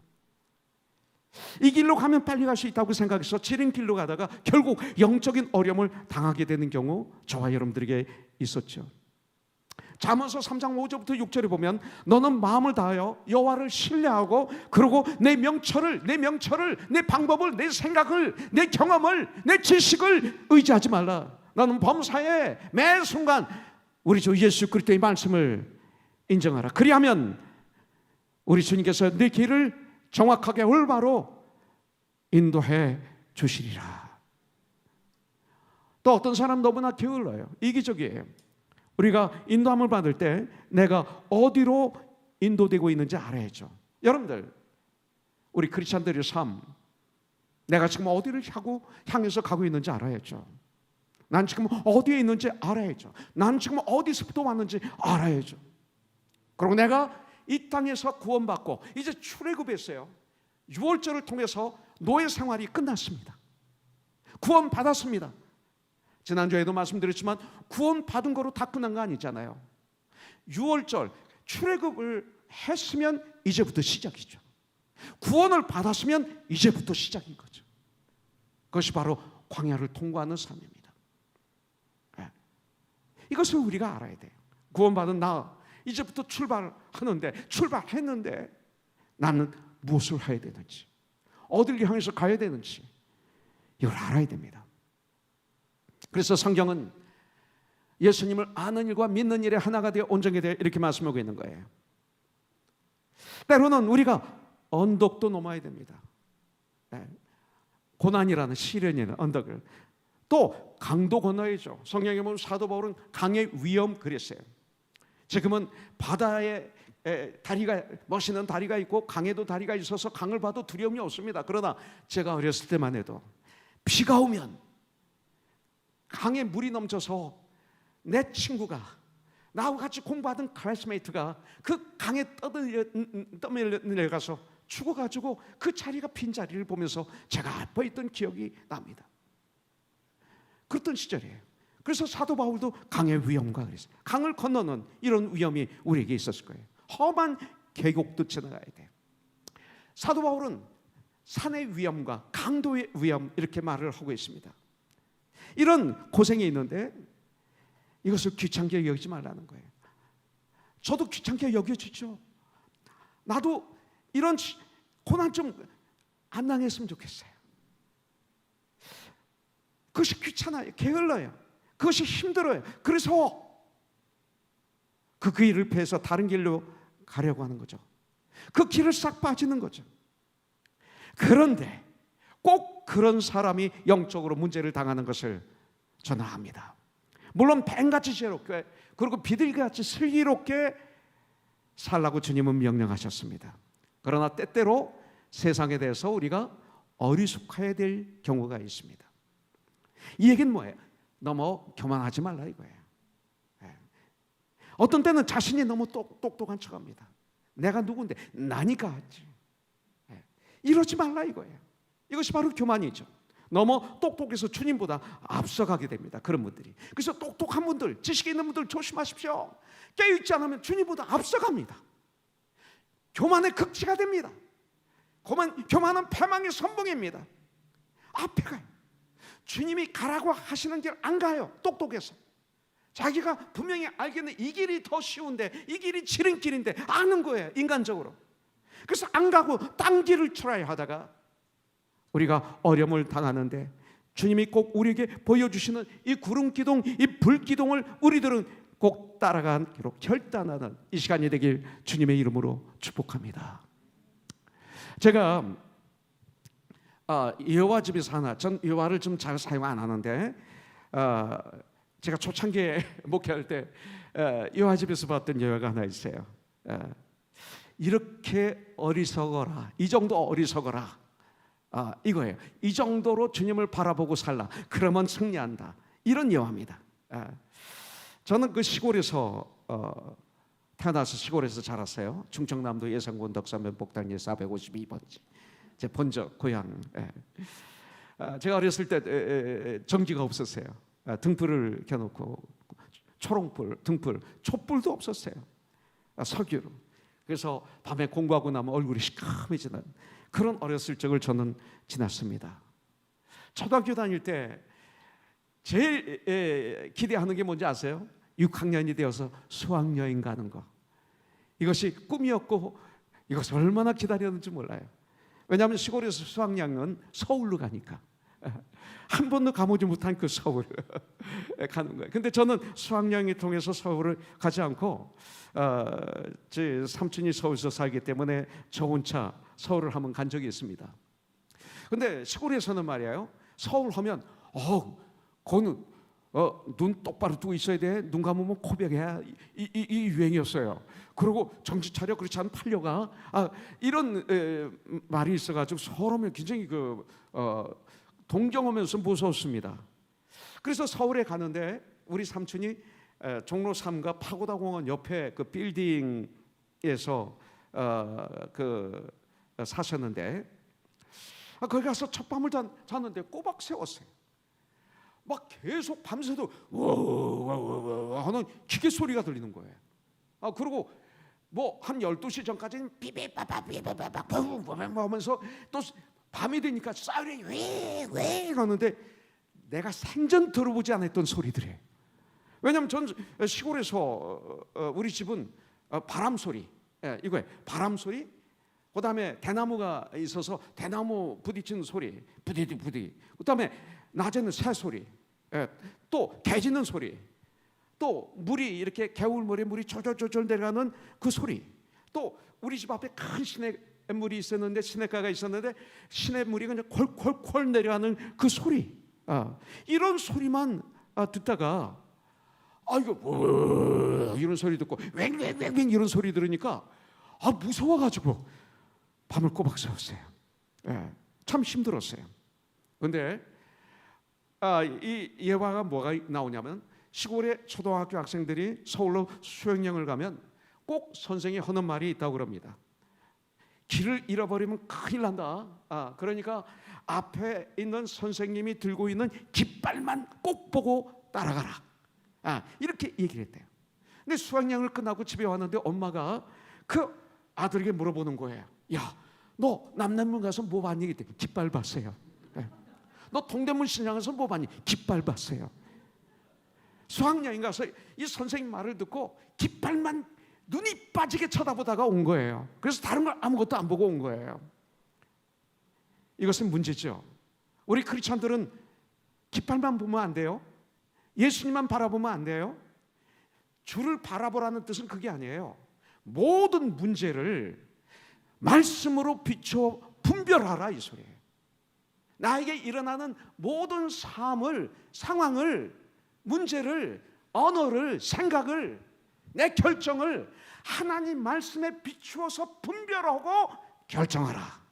이 길로 가면 빨리 갈 수 있다고 생각해서 지름길로 가다가 결국 영적인 어려움을 당하게 되는 경우 저와 여러분들에게 있었죠. 잠언서 3장 5절부터 6절에 보면 너는 마음을 다하여 여호와를 신뢰하고 그리고 내 명철을 내 방법을 내 생각을 내 경험을 내 지식을 의지하지 말라. 너는 범사에 매 순간 우리 주 예수 그리스도의 말씀을 인정하라. 그리하면 우리 주님께서 내 길을 정확하게 올바로 인도해 주시리라. 또 어떤 사람 너무나 게을러요. 이기적이에요. 우리가 인도함을 받을 때 내가 어디로 인도되고 있는지 알아야죠. 여러분들, 우리 크리스찬들의 삶, 내가 지금 어디를 향해서 가고 있는지 알아야죠. 난 지금 어디에 있는지 알아야죠. 난 지금 어디서부터 왔는지 알아야죠. 그리고 내가 이 땅에서 구원받고 이제 출애굽했어요. 유월절을 통해서 노예 생활이 끝났습니다. 구원받았습니다. 지난주에도 말씀드렸지만 구원받은 거로 다 끝난 거 아니잖아요. 유월절 출애굽을 했으면 이제부터 시작이죠. 구원을 받았으면 이제부터 시작인 거죠. 그것이 바로 광야를 통과하는 삶입니다. 이것을 우리가 알아야 돼요. 구원받은 나 이제부터 출발했는데 나는 무엇을 해야 되는지, 어디를 향해서 가야 되는지 이걸 알아야 됩니다. 그래서 성경은 예수님을 아는 일과 믿는 일에 하나가 되어 온전히 되어 이렇게 말씀하고 있는 거예요. 때로는 우리가 언덕도 넘어야 됩니다. 고난이라는 시련이라는 언덕을, 또 강도 건너야죠. 성경에 보면 사도 바울은 강의 위험 그랬어요. 지금은 바다에 멋있는 다리가 있고 강에도 다리가 있어서 강을 봐도 두려움이 없습니다. 그러나 제가 어렸을 때만 해도 비가 오면 강에 물이 넘쳐서 내 친구가, 나하고 같이 공부하던 클래스메이트가 그 강에 떠밀려가서 죽어가지고 그 자리가 빈자리를 보면서 제가 아파했던 기억이 납니다. 그랬던 시절이에요. 그래서 사도 바울도 강의 위험과 그랬어요. 강을 건너는 이런 위험이 우리에게 있었을 거예요. 험한 계곡도 지나가야 돼요. 사도 바울은 산의 위험과 강도의 위험 이렇게 말을 하고 있습니다. 이런 고생이 있는데 이것을 귀찮게 여기지 말라는 거예요. 저도 귀찮게 여겨지죠. 나도 이런 고난 좀 안 당했으면 좋겠어요. 그것이 귀찮아요. 게을러요. 그것이 힘들어요. 그래서 그 길을 피해서 다른 길로 가려고 하는 거죠. 그 길을 싹 빠지는 거죠. 그런데 꼭 그런 사람이 영적으로 문제를 당하는 것을 저는 압니다. 물론 뱀같이 지혜롭게 그리고 비둘기같이 슬기롭게 살라고 주님은 명령하셨습니다. 그러나 때때로 세상에 대해서 우리가 어리숙해야 될 경우가 있습니다. 이 얘기는 뭐예요? 너무 교만하지 말라 이거예요. 어떤 때는 자신이 너무 똑똑한 척합니다. 내가 누군데 나니까 하지. 이러지 말라 이거예요. 이것이 바로 교만이죠. 너무 똑똑해서 주님보다 앞서가게 됩니다. 그런 분들이. 그래서 똑똑한 분들, 지식이 있는 분들 조심하십시오. 깨어있지 않으면 주님보다 앞서갑니다. 교만의 극치가 됩니다. 교만은 패망의 선봉입니다. 앞에 가요. 주님이 가라고 하시는 길 안 가요. 똑똑해서. 자기가 분명히 알겠는데 이 길이 더 쉬운데, 이 길이 지름길인데 아는 거예요. 인간적으로. 그래서 안 가고 딴 길을 트라이 하다가 우리가 어려움을 당하는데 주님이 꼭 우리에게 보여주시는 이 구름기둥, 이 불기둥을 우리들은 꼭 따라가기로 결단하는 이 시간이 되길 주님의 이름으로 축복합니다. 제가 여호와 집에서 하나, 전 여호와를 좀 잘 사용 안 하는데 제가 초창기에 목회할 때 여호와 집에서 봤던 여호와가 하나 있어요. 이렇게 어리석어라, 이 정도 어리석어라, 이거예요. 이 정도로 주님을 바라보고 살라, 그러면 승리한다, 이런 여호와입니다. 저는 그 시골에서 태어나서 시골에서 자랐어요. 충청남도 예산군 덕산면 복당리 452번지 제 본적 고향. 제가 어렸을 때 전기가 없었어요. 등불을 켜놓고 초롱불, 등불, 촛불도 없었어요. 석유로. 그래서 밤에 공부하고 나면 얼굴이 시커매지는 그런 어렸을 적을 저는 지났습니다. 초등학교 다닐 때 제일 기대하는 게 뭔지 아세요? 6학년이 되어서 수학여행 가는 거. 이것이 꿈이었고 이것을 얼마나 기다렸는지 몰라요. 왜냐하면 시골에서 수학여행은 서울로 가니까 한 번도 가보지 못한 그 서울 가는 거예요. 근데 저는 수학여행을 통해서 서울을 가지 않고 제 삼촌이 서울에서 살기 때문에 저 혼자 서울을 한번 간 적이 있습니다. 근데 시골에서는 말이에요, 서울 하면 거는 눈 똑바로 뜨고 있어야 돼. 눈 감으면 코백해야 이 유행이었어요. 그리고 정신 차려, 그렇지 않으면 팔려가. 이런 말이 있어가지고 서울하면 굉장히 동경하면서 무서웠습니다. 그래서 서울에 가는데 우리 삼촌이 종로 3가 파고다공원 옆에 그 빌딩에서 사셨는데 거기 가서 첫 밤을 잤는데 꼬박 세웠어요. 막 계속 밤새도 와와와 하는 기계 소리가 들리는 거예요. 그리고 뭐 한 12시 전까지는 비비바바 비바바바 하면서 또 밤이 되니까 사이렌이 왜 하는데 내가 생전 들어보지 않았던 소리들이에요. 왜냐하면 전 시골에서 우리 집은 바람 소리, 이거예요. 바람 소리, 그 다음에 대나무가 있어서 대나무 부딪히는 소리, 부디. 그 다음에 낮에는 새 소리, 또 개 짖는 소리, 또 물이 이렇게 개울물에 물이 졸졸졸 내려가는 그 소리, 또 우리 집 앞에 큰 시냇물이 있었는데 시냇가가 있었는데 시냇물이 그냥 콜콜콜 내려가는 그 소리, 이런 소리만 듣다가 이거 이런 소리 듣고 왱왱왱 이런 소리 들으니까 무서워가지고 밤을 꼬박 새웠어요. 참 힘들었어요. 근데 이 예화가 뭐가 나오냐면 시골의 초등학교 학생들이 서울로 수행여행을 가면 꼭 선생이 하는 말이 있다고 그럽니다. 길을 잃어버리면 큰일 난다. 그러니까 앞에 있는 선생님이 들고 있는 깃발만 꼭 보고 따라가라. 이렇게 얘기를 했대요. 근데 수학여행을 끝나고 집에 왔는데 엄마가 그 아들에게 물어보는 거예요. 야, 너 남대문 가서 뭐 봤니? 그때 깃발 봤어요. 너 동대문 시장 가서 뭐 봤니? 깃발 봤어요. 수학여행 가서 이 선생님 말을 듣고 깃발만 눈이 빠지게 쳐다보다가 온 거예요. 그래서 다른 걸 아무것도 안 보고 온 거예요. 이것은 문제죠. 우리 크리스찬들은 깃발만 보면 안 돼요. 예수님만 바라보면 안 돼요. 주를 바라보라는 뜻은 그게 아니에요. 모든 문제를 말씀으로 비춰 분별하라 이 소리예요. 나에게 일어나는 모든 삶을, 상황을, 문제를, 언어를, 생각을, 내 결정을 하나님 말씀에 비추어서 분별하고 결정하라.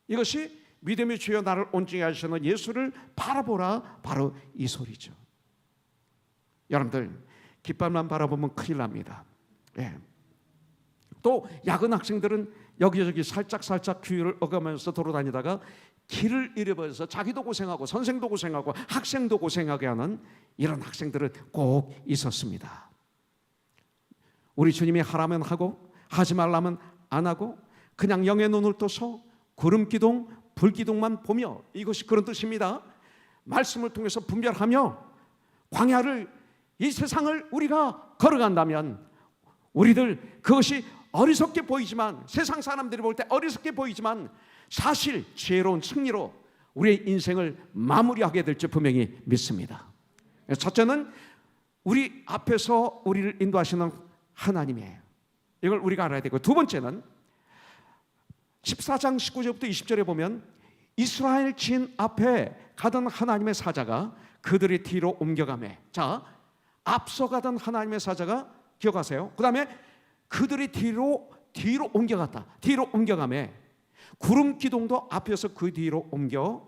이것이 믿음의 주여 나를 온전히 하시는 예수를 바라보라, 바로 이 소리죠. 여러분들 깃발만 바라보면 큰일 납니다. 또 야근 학생들은 여기저기 살짝 규율을 어겨가면서 돌아다니다가 길을 잃어버려서 자기도 고생하고 선생도 고생하고 학생도 고생하게 하는 이런 학생들은 꼭 있었습니다. 우리 주님이 하라면 하고 하지 말라면 안 하고 그냥 영의 눈을 떠서 구름기둥 불기둥만 보며, 이것이 그런 뜻입니다. 말씀을 통해서 분별하며 광야를, 이 세상을 우리가 걸어간다면 우리들 그것이 어리석게 보이지만, 세상 사람들이 볼 때 어리석게 보이지만 사실 지혜로운 승리로 우리의 인생을 마무리하게 될 줄 분명히 믿습니다. 첫째는 우리 앞에서 우리를 인도하시는 하나님이에요. 이걸 우리가 알아야 되고, 두 번째는 14장 19절부터 20절에 보면 이스라엘 진 앞에 가던 하나님의 사자가 그들의 뒤로 옮겨가매. 자, 앞서가던 하나님의 사자가 기억하세요. 그 다음에 그들이 뒤로 옮겨갔다. 뒤로 옮겨가매 구름 기둥도 앞에서 그 뒤로 옮겨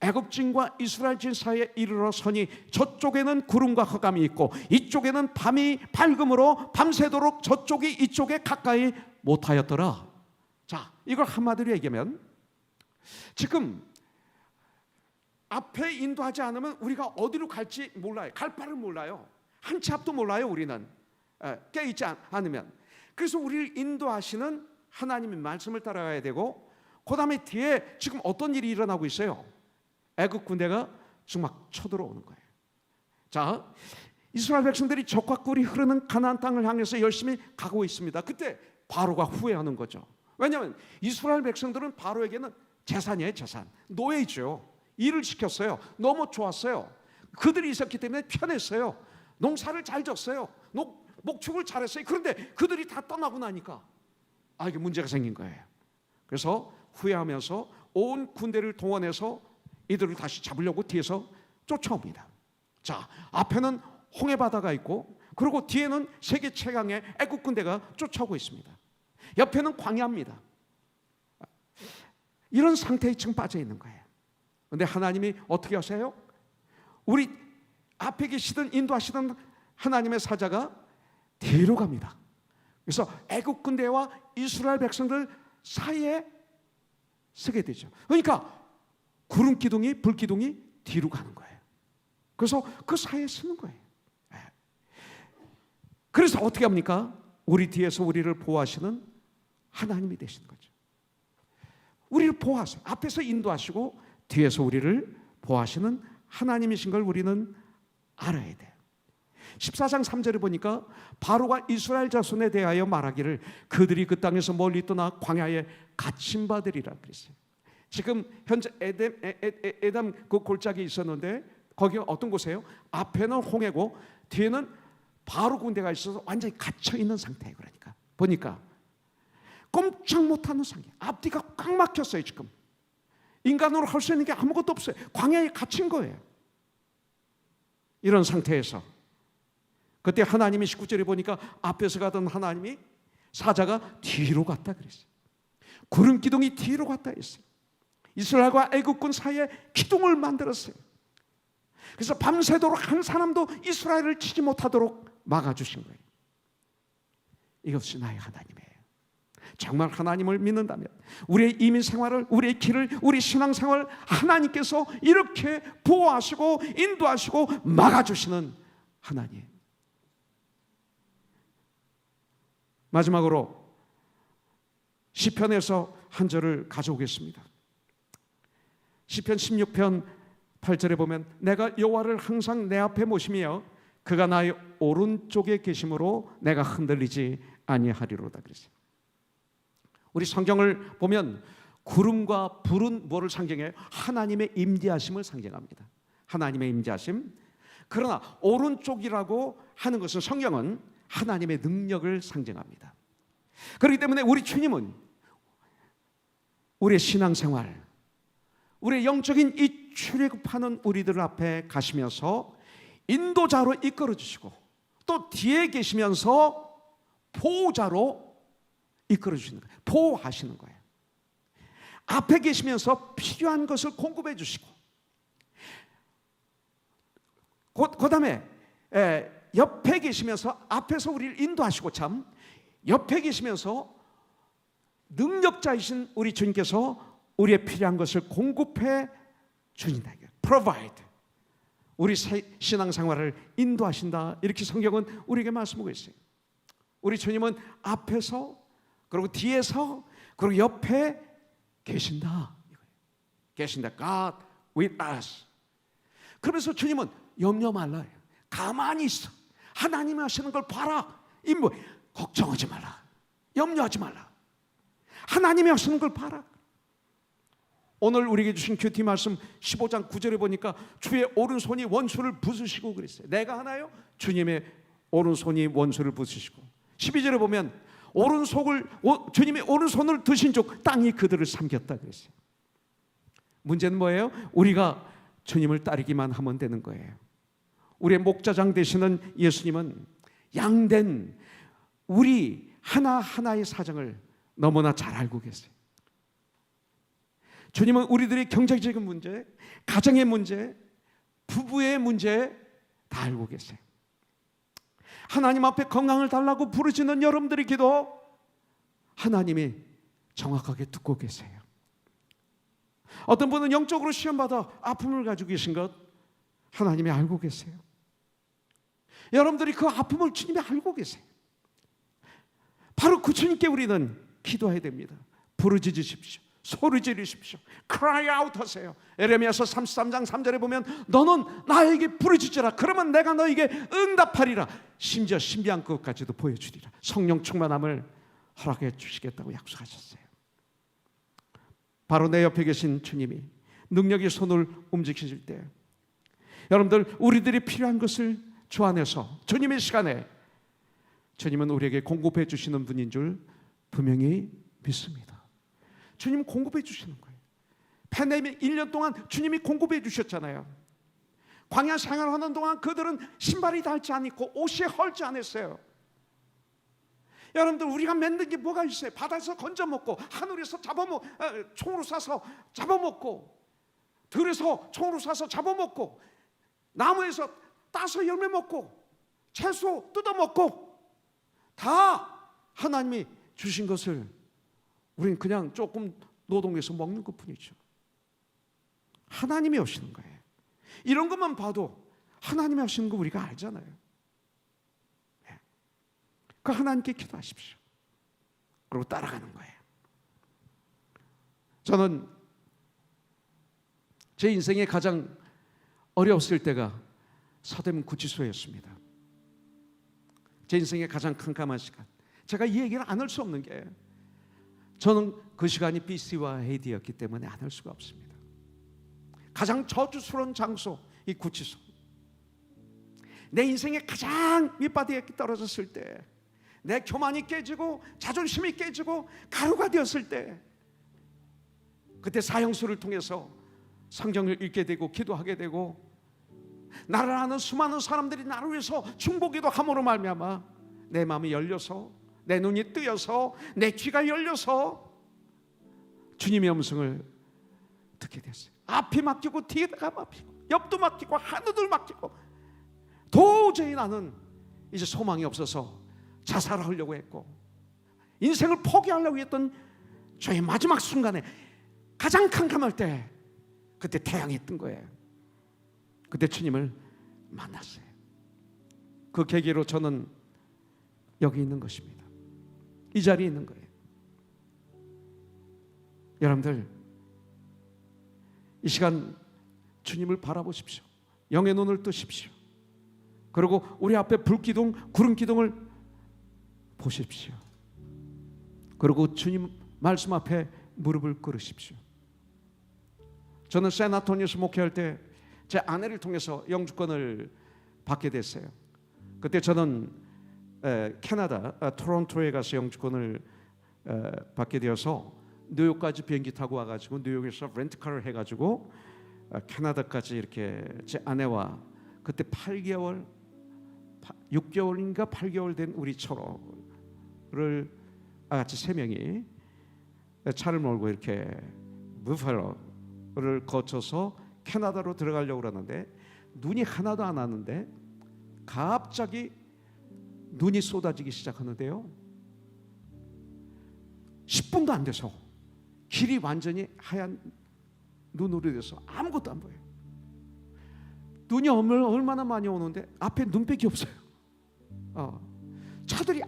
애굽진과 이스라엘진 사이에 이르러 서니 저쪽에는 구름과 흑암이 있고 이쪽에는 밤이 밝음으로 밤새도록 저쪽이 이쪽에 가까이 못하였더라. 자, 이걸 한마디로 얘기하면 지금 앞에 인도하지 않으면 우리가 어디로 갈지 몰라요. 갈 바를 몰라요. 한 치 앞도 몰라요. 우리는 깨있지 않으면. 그래서 우리를 인도하시는 하나님의 말씀을 따라가야 되고, 그 다음에 뒤에 지금 어떤 일이 일어나고 있어요? 애국 군대가 지금 막 쳐들어오는 거예요. 자, 이스라엘 백성들이 적과 꿀이 흐르는 가나안 땅을 향해서 열심히 가고 있습니다. 그때 바로가 후회하는 거죠. 왜냐하면 이스라엘 백성들은 바로에게는 재산이에요. 재산, 노예죠. 일을 시켰어요. 너무 좋았어요. 그들이 있었기 때문에 편했어요. 농사를 잘 졌어요. 목축을 잘했어요. 그런데 그들이 다 떠나고 나니까 이게 문제가 생긴 거예요. 그래서 후회하면서 온 군대를 동원해서 이들을 다시 잡으려고 뒤에서 쫓아옵니다. 자, 앞에는 홍해 바다가 있고, 그리고 뒤에는 세계 최강의 애국 군대가 쫓아오고 있습니다. 옆에는 광야입니다. 이런 상태에 지금 빠져 있는 거예요. 그런데 하나님이 어떻게 하세요? 우리 앞에 계시던 인도하시던 하나님의 사자가 뒤로 갑니다. 그래서 애국 군대와 이스라엘 백성들 사이에 서게 되죠. 그러니까 구름 기둥이, 불 기둥이 뒤로 가는 거예요. 그래서 그 사이에 서는 거예요. 그래서 어떻게 합니까? 우리 뒤에서 우리를 보호하시는 하나님이 되시는 거죠. 우리를 보호하세요. 앞에서 인도하시고 뒤에서 우리를 보호하시는 하나님이신 걸 우리는 알아야 돼요. 14장 3절에 보니까 바로가 이스라엘 자손에 대하여 말하기를 그들이 그 땅에서 멀리 떠나 광야에 갇힌 바들이라 그랬어요. 지금 현재 에담 그 골짜기에 있었는데 거기가 어떤 곳이에요? 앞에는 홍해고 뒤에는 바로 군대가 있어서 완전히 갇혀 있는 상태예요. 그러니까 보니까 꼼짝 못하는 상태, 앞뒤가 꽉 막혔어요. 지금 인간으로 할 수 있는 게 아무것도 없어요. 광야에 갇힌 거예요. 이런 상태에서 그때 하나님이 19절에 보니까 앞에서 가던 하나님이 사자가 뒤로 갔다 그랬어요. 구름 기둥이 뒤로 갔다 했어요. 이스라엘과 애국군 사이에 기둥을 만들었어요. 그래서 밤새도록 한 사람도 이스라엘을 치지 못하도록 막아주신 거예요. 이것이 나의 하나님이에요. 정말 하나님을 믿는다면 우리의 이민 생활을, 우리의 길을, 우리 신앙생활을 하나님께서 이렇게 보호하시고 인도하시고 막아주시는 하나님. 마지막으로 시편에서 한 절을 가져오겠습니다. 시편 16편 8절에 보면 내가 여호와를 항상 내 앞에 모시며 그가 나의 오른쪽에 계심으로 내가 흔들리지 아니하리로다 그랬어요. 우리 성경을 보면 구름과 불은 뭐를 상징해요? 하나님의 임재하심을 상징합니다. 하나님의 임재하심. 그러나 오른쪽이라고 하는 것은 성경은 하나님의 능력을 상징합니다. 그렇기 때문에 우리 주님은 우리의 신앙생활, 우리의 영적인 이 출애굽하는 우리들 앞에 가시면서 인도자로 이끌어 주시고 또 뒤에 계시면서 보호자로 이끌어 주시는 거예요. 보호하시는 거예요. 앞에 계시면서 필요한 것을 공급해 주시고 그 다음에 옆에 계시면서 앞에서 우리를 인도하시고 참 옆에 계시면서 능력자이신 우리 주님께서 우리의 필요한 것을 공급해 주신다. Provide. 우리 신앙생활을 인도하신다. 이렇게 성경은 우리에게 말씀하고 있어요. 우리 주님은 앞에서 그리고 뒤에서 그리고 옆에 계신다. 계신다. God with us. 그러면서 주님은 염려 말라. 가만히 있어. 하나님이 하시는 걸 봐라. 걱정하지 말라. 염려하지 말라. 하나님이 하시는 걸 봐라. 오늘 우리에게 주신 큐티 말씀 15장 9절에 보니까 주의 오른손이 원수를 부수시고 그랬어요. 내가 하나요? 주님의 오른손이 원수를 부수시고 12절에 보면 주님의 오른손을 드신 쪽 땅이 그들을 삼켰다 그랬어요. 문제는 뭐예요? 우리가 주님을 따르기만 하면 되는 거예요. 우리의 목자장 되시는 예수님은 양된 우리 하나하나의 사정을 너무나 잘 알고 계세요. 주님은 우리들의 경제적인 문제, 가정의 문제, 부부의 문제 다 알고 계세요. 하나님 앞에 건강을 달라고 부르짖는 여러분들의 기도 하나님이 정확하게 듣고 계세요. 어떤 분은 영적으로 시험받아 아픔을 가지고 계신 것 하나님이 알고 계세요. 여러분들이 그 아픔을 주님이 알고 계세요. 바로 그 주님께 우리는 기도해야 됩니다. 부르짖으십시오. 소리 지르십시오. cry out 하세요. 에레미야서 33장 3절에 보면 너는 나에게 부르짖으라. 그러면 내가 너에게 응답하리라. 심지어 신비한 것까지도 보여주리라. 성령 충만함을 허락해 주시겠다고 약속하셨어요. 바로 내 옆에 계신 주님이 능력의 손을 움직이실 때 여러분들 우리들이 필요한 것을 주 안에서 주님의 시간에 주님은 우리에게 공급해 주시는 분인 줄 분명히 믿습니다. 주님 공급해 주시는 거예요. 팬데믹 1년 동안 주님이 공급해 주셨잖아요. 광야 생활하는 동안 그들은 신발이 닳지 않고 옷이 헐지 않았어요. 여러분들 우리가 만든 게 뭐가 있어요? 바다에서 건져 먹고 하늘에서 총으로 쏴서 잡아먹고 들에서 총으로 쏴서 잡아먹고 나무에서 따서 열매 먹고 채소 뜯어먹고 다 하나님이 주신 것을 우리는 그냥 조금 노동해서 먹는 것뿐이죠. 하나님이 오시는 거예요. 이런 것만 봐도 하나님이 하시는 거 우리가 알잖아요. 그 하나님께 기도하십시오. 그리고 따라가는 거예요. 저는 제 인생에 가장 어려웠을 때가 서대문 구치소였습니다. 제 인생의 가장 캄캄한 시간. 제가 이 얘기를 안 할 수 없는 게 저는 그 시간이 BC와 AD였기 때문에 안 할 수가 없습니다. 가장 저주스러운 장소, 이 구치소. 내 인생의 가장 밑바닥에 떨어졌을 때, 내 교만이 깨지고 자존심이 깨지고 가루가 되었을 때, 그때 사형수를 통해서 성경을 읽게 되고 기도하게 되고 나를 아는 수많은 사람들이 나를 위해서 중보기도 함으로 말미암아 내 마음이 열려서 내 눈이 뜨여서 내 귀가 열려서 주님의 음성을 듣게 됐어요. 앞이 막히고 뒤가 막히고 옆도 막히고 하늘도 막히고 도저히 나는 이제 소망이 없어서 자살하려고 했고 인생을 포기하려고 했던 저의 마지막 순간에 가장 캄캄할 때 그때 태양이 뜬 거예요. 그때 주님을 만났어요. 그 계기로 저는 여기 있는 것입니다. 이 자리에 있는 거예요. 여러분들 이 시간 주님을 바라보십시오. 영의 눈을 뜨십시오. 그리고 우리 앞에 불기둥, 구름기둥을 보십시오. 그리고 주님 말씀 앞에 무릎을 꿇으십시오. 저는 샌안토니오에서 목회할 때 제 아내를 통해서 영주권을 받게 됐어요. 그때 저는 캐나다 토론토에 가서 영주권을 받게 되어서 뉴욕까지 비행기 타고 와가지고 뉴욕에서 렌트카를 해가지고 캐나다까지 이렇게 제 아내와 그때 6개월인가 8개월 된 우리 철호를 같이 3명이 차를 몰고 이렇게 버팔로를 거쳐서 캐나다로 들어가려고 그러는데 눈이 하나도 안 왔는데 갑자기 눈이 쏟아지기 시작하는데요. 10분도 안 돼서 길이 완전히 하얀 눈으로 돼서 아무것도 안 보여요. 눈이 얼마나 많이 오는데 앞에 눈밖에 없어요. 차들이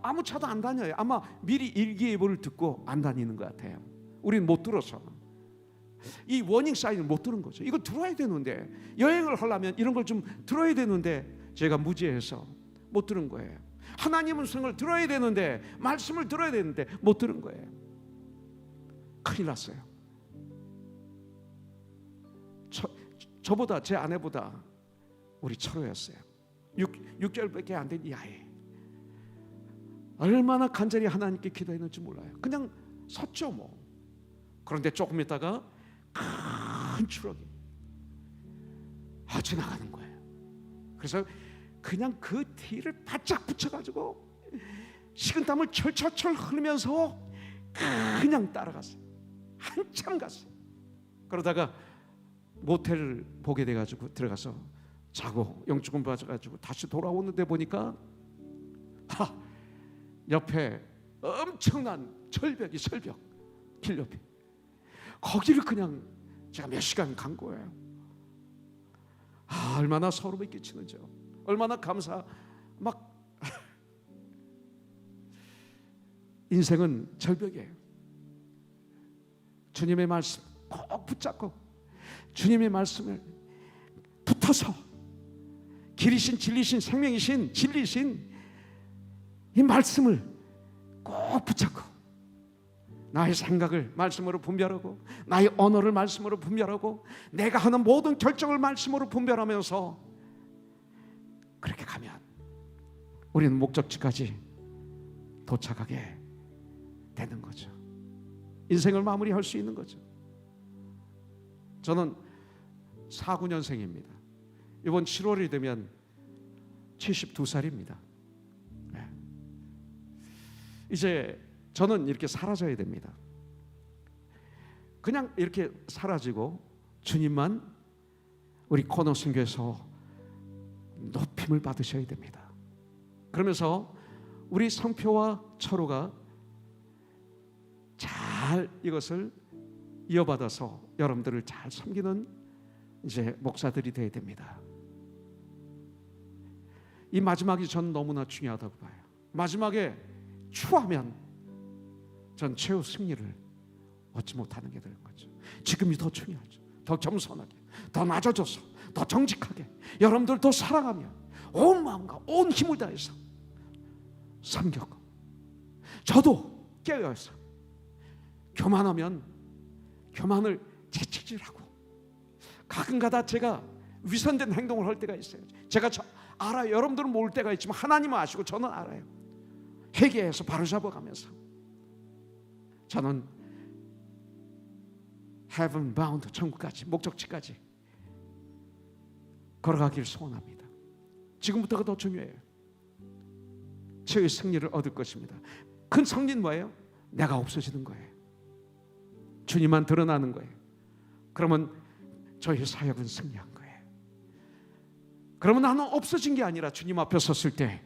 아무 차도 안 다녀요. 아마 미리 일기예보를 듣고 안 다니는 것 같아요. 우리는 못 들어서 이 워닝 사인을 못 들은 거죠. 이거 들어야 되는데 여행을 하려면 이런 걸 좀 들어야 되는데 제가 무지해서 못 들은 거예요. 하나님의 음성을 들어야 되는데 말씀을 들어야 되는데 못 들은 거예요. 큰일 났어요. 저보다 제 아내보다 우리 철호였어요. 6개월밖에 안 된 이 아이. 얼마나 간절히 하나님께 기도했는지 몰라요. 그냥 섰죠 뭐. 그런데 조금 있다가 큰 추럭이 지나가는 거예요. 그래서 그냥 그 뒤를 바짝 붙여가지고 식은땀을 철철철 흐르면서 그냥 따라갔어요. 한참 갔어요. 그러다가 모텔을 보게 돼가지고 들어가서 자고 영주권 받아가지고 다시 돌아오는데 보니까 옆에 엄청난 절벽 길 옆에 거기를 그냥 제가 몇 시간 간 거예요. 얼마나 소름이 끼치는지요. 얼마나 인생은 절벽이에요. 주님의 말씀 꼭 붙잡고 주님의 말씀을 붙어서 길이신 진리신 생명이신 진리신 이 말씀을 꼭 붙잡고 나의 생각을 말씀으로 분별하고 나의 언어를 말씀으로 분별하고 내가 하는 모든 결정을 말씀으로 분별하면서 그렇게 가면 우리는 목적지까지 도착하게 되는 거죠. 인생을 마무리할 수 있는 거죠. 저는 49년생입니다. 이번 7월이 되면 72살입니다. 이제 저는 이렇게 사라져야 됩니다. 그냥 이렇게 사라지고 주님만 우리 코너 선교에서 높임을 받으셔야 됩니다. 그러면서 우리 성표와 철호가 잘 이것을 이어받아서 여러분들을 잘 섬기는 이제 목사들이 되어야 됩니다. 이 마지막이 전 너무나 중요하다고 봐요. 마지막에 추하면 전 최후 승리를 얻지 못하는 게 되는 거죠. 지금이 더 중요하죠. 더 겸손하게, 더 낮아져서, 더 정직하게 여러분들 더 사랑하며 온 마음과 온 힘을 다해서 섬겼고, 저도 깨어서 교만하면 교만을 채찍질하고 가끔가다 제가 위선된 행동을 할 때가 있어요. 제가 알아요. 여러분들은 모를 때가 있지만 하나님은 아시고 저는 알아요. 회개해서 바로잡아가면서 저는 heaven bound, 천국까지, 목적지까지 걸어가길 소원합니다. 지금부터가 더 중요해요. 최후의 승리를 얻을 것입니다. 큰 승리는 뭐예요? 내가 없어지는 거예요. 주님만 드러나는 거예요. 그러면 저희 사역은 승리한 거예요. 그러면 나는 없어진 게 아니라 주님 앞에 섰을 때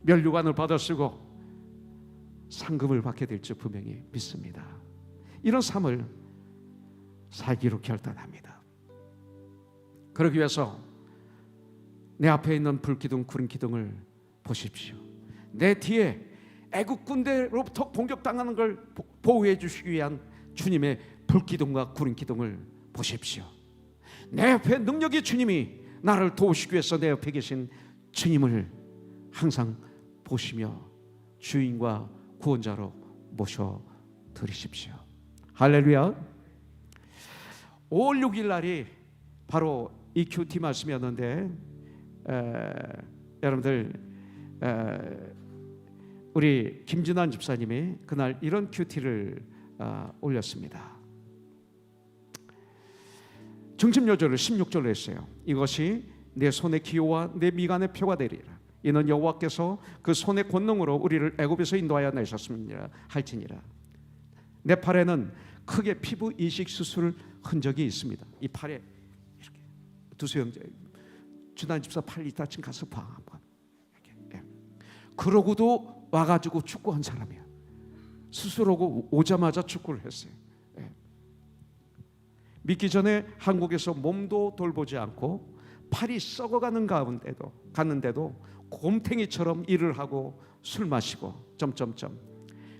면류관을 받아 쓰고 상급을 받게 될 줄 분명히 믿습니다. 이런 삶을 살기로 결단합니다. 그러기 위해서 내 앞에 있는 불기둥, 구름기둥을 보십시오. 내 뒤에 애국 군대로부터 공격당하는 걸 보호해 주시기 위한 주님의 불기둥과 구름기둥을 보십시오. 내 옆에 능력의 주님이 나를 도우시기 위해서 내 옆에 계신 주님을 항상 보시며 주인과 구원자로 모셔드리십시오. 할렐루야. 5월 6일 날이 바로 이 큐티 말씀이었는데 여러분들 우리 김진환 집사님이 그날 이런 큐티를 올렸습니다. 중심 요절을 16절로 했어요. 이것이 내 손의 기호와 내 미간의 표가 되리라. 이는 여호와께서 그 손의 권능으로 우리를 애굽에서 인도하여 내셨습니다 할지니라. 내 팔에는 크게 피부 이식 수술 흔적이 있습니다. 이 팔에 이렇게 두수형제 준환 집사 팔 이따친 가서 봐 한번. 이렇게. 그러고도 와가지고 축구한 사람이야. 수술하고 오자마자 축구를 했어요. 믿기 전에 한국에서 몸도 돌보지 않고 팔이 썩어가는 가운데도 갔는데도 곰탱이처럼 일을 하고 술 마시고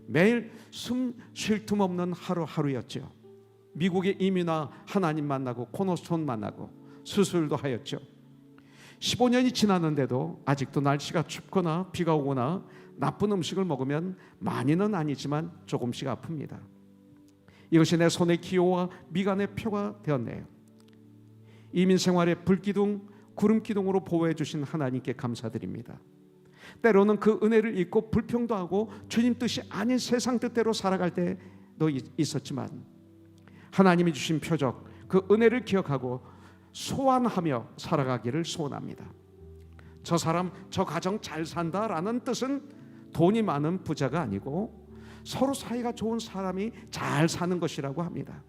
매일 숨 쉴 틈 없는 하루하루였죠. 미국에 이민와 하나님 만나고 코너스톤 만나고 수술도 하였죠. 15년이 지났는데도 아직도 날씨가 춥거나 비가 오거나 나쁜 음식을 먹으면 많이는 아니지만 조금씩 아픕니다. 이것이 내 손의 기호와 미간의 표가 되었네요. 이민 생활의 불기둥, 구름기둥으로 보호해 주신 하나님께 감사드립니다. 때로는 그 은혜를 잊고 불평도 하고 주님 뜻이 아닌 세상 뜻대로 살아갈 때도 있었지만 하나님이 주신 표적, 그 은혜를 기억하고 소환하며 살아가기를 소원합니다. 저 사람, 저 가정 잘 산다라는 뜻은 돈이 많은 부자가 아니고 서로 사이가 좋은 사람이 잘 사는 것이라고 합니다.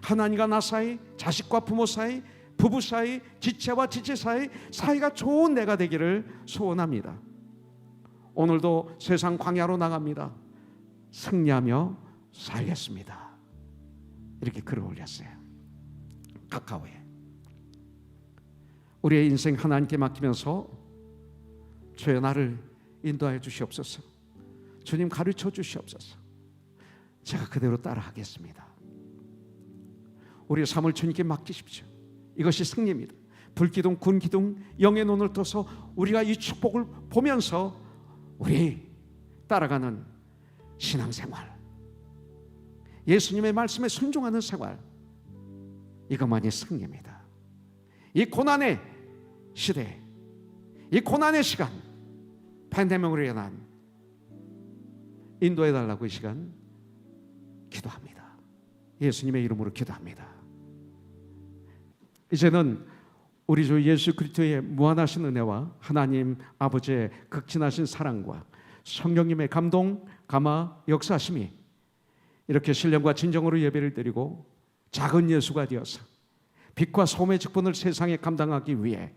하나님과 나 사이, 자식과 부모 사이, 부부 사이, 지체와 지체 사이 사이가 좋은 내가 되기를 소원합니다. 오늘도 세상 광야로 나갑니다. 승리하며 살겠습니다. 이렇게 글을 올렸어요. 카카오에. 우리의 인생 하나님께 맡기면서 주여 나를 인도하여 주시옵소서. 주님 가르쳐 주시옵소서. 제가 그대로 따라하겠습니다. 우리의 삶을 주님께 맡기십시오. 이것이 승리입니다. 불기둥, 군기둥, 영의 눈을 떠서 우리가 이 축복을 보면서 우리 따라가는 신앙생활, 예수님의 말씀에 순종하는 생활, 이것만이 승리입니다. 이 고난의 시대, 이 고난의 시간, 팬데믹으로 인한 인도해달라고 이 시간 기도합니다. 예수님의 이름으로 기도합니다. 이제는 우리 주 예수 그리스도의 무한하신 은혜와 하나님 아버지의 극진하신 사랑과 성령님의 감동, 감화, 역사하심이 이렇게 신령과 진정으로 예배를 드리고 작은 예수가 되어서 빛과 소금의 직분을 세상에 감당하기 위해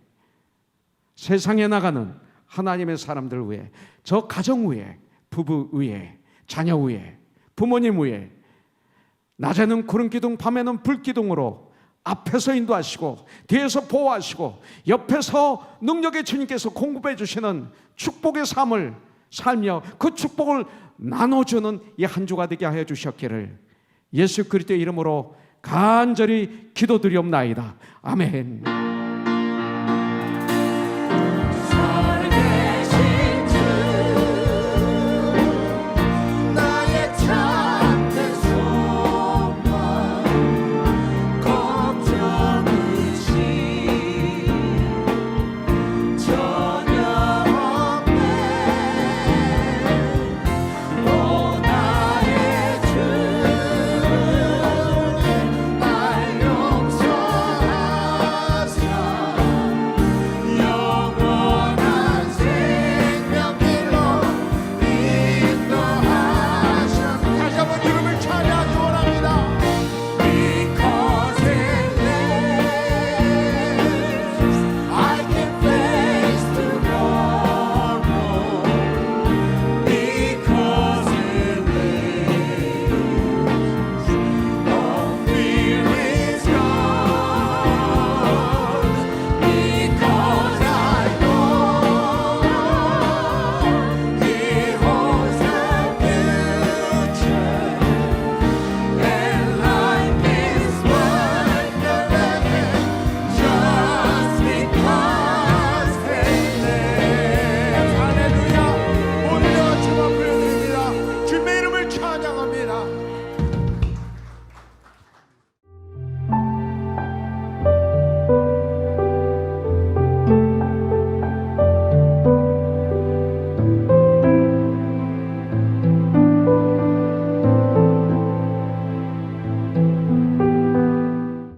세상에 나가는 하나님의 사람들 위해, 저 가정 위해, 부부 위해, 자녀 위해, 부모님 위해 낮에는 구름기둥, 밤에는 불기둥으로 앞에서 인도하시고 뒤에서 보호하시고 옆에서 능력의 주님께서 공급해 주시는 축복의 삶을 살며 그 축복을 나눠주는 이 한 주가 되게 하여 주셨기를 예수 그리스도의 이름으로 간절히 기도드리옵나이다. 아멘.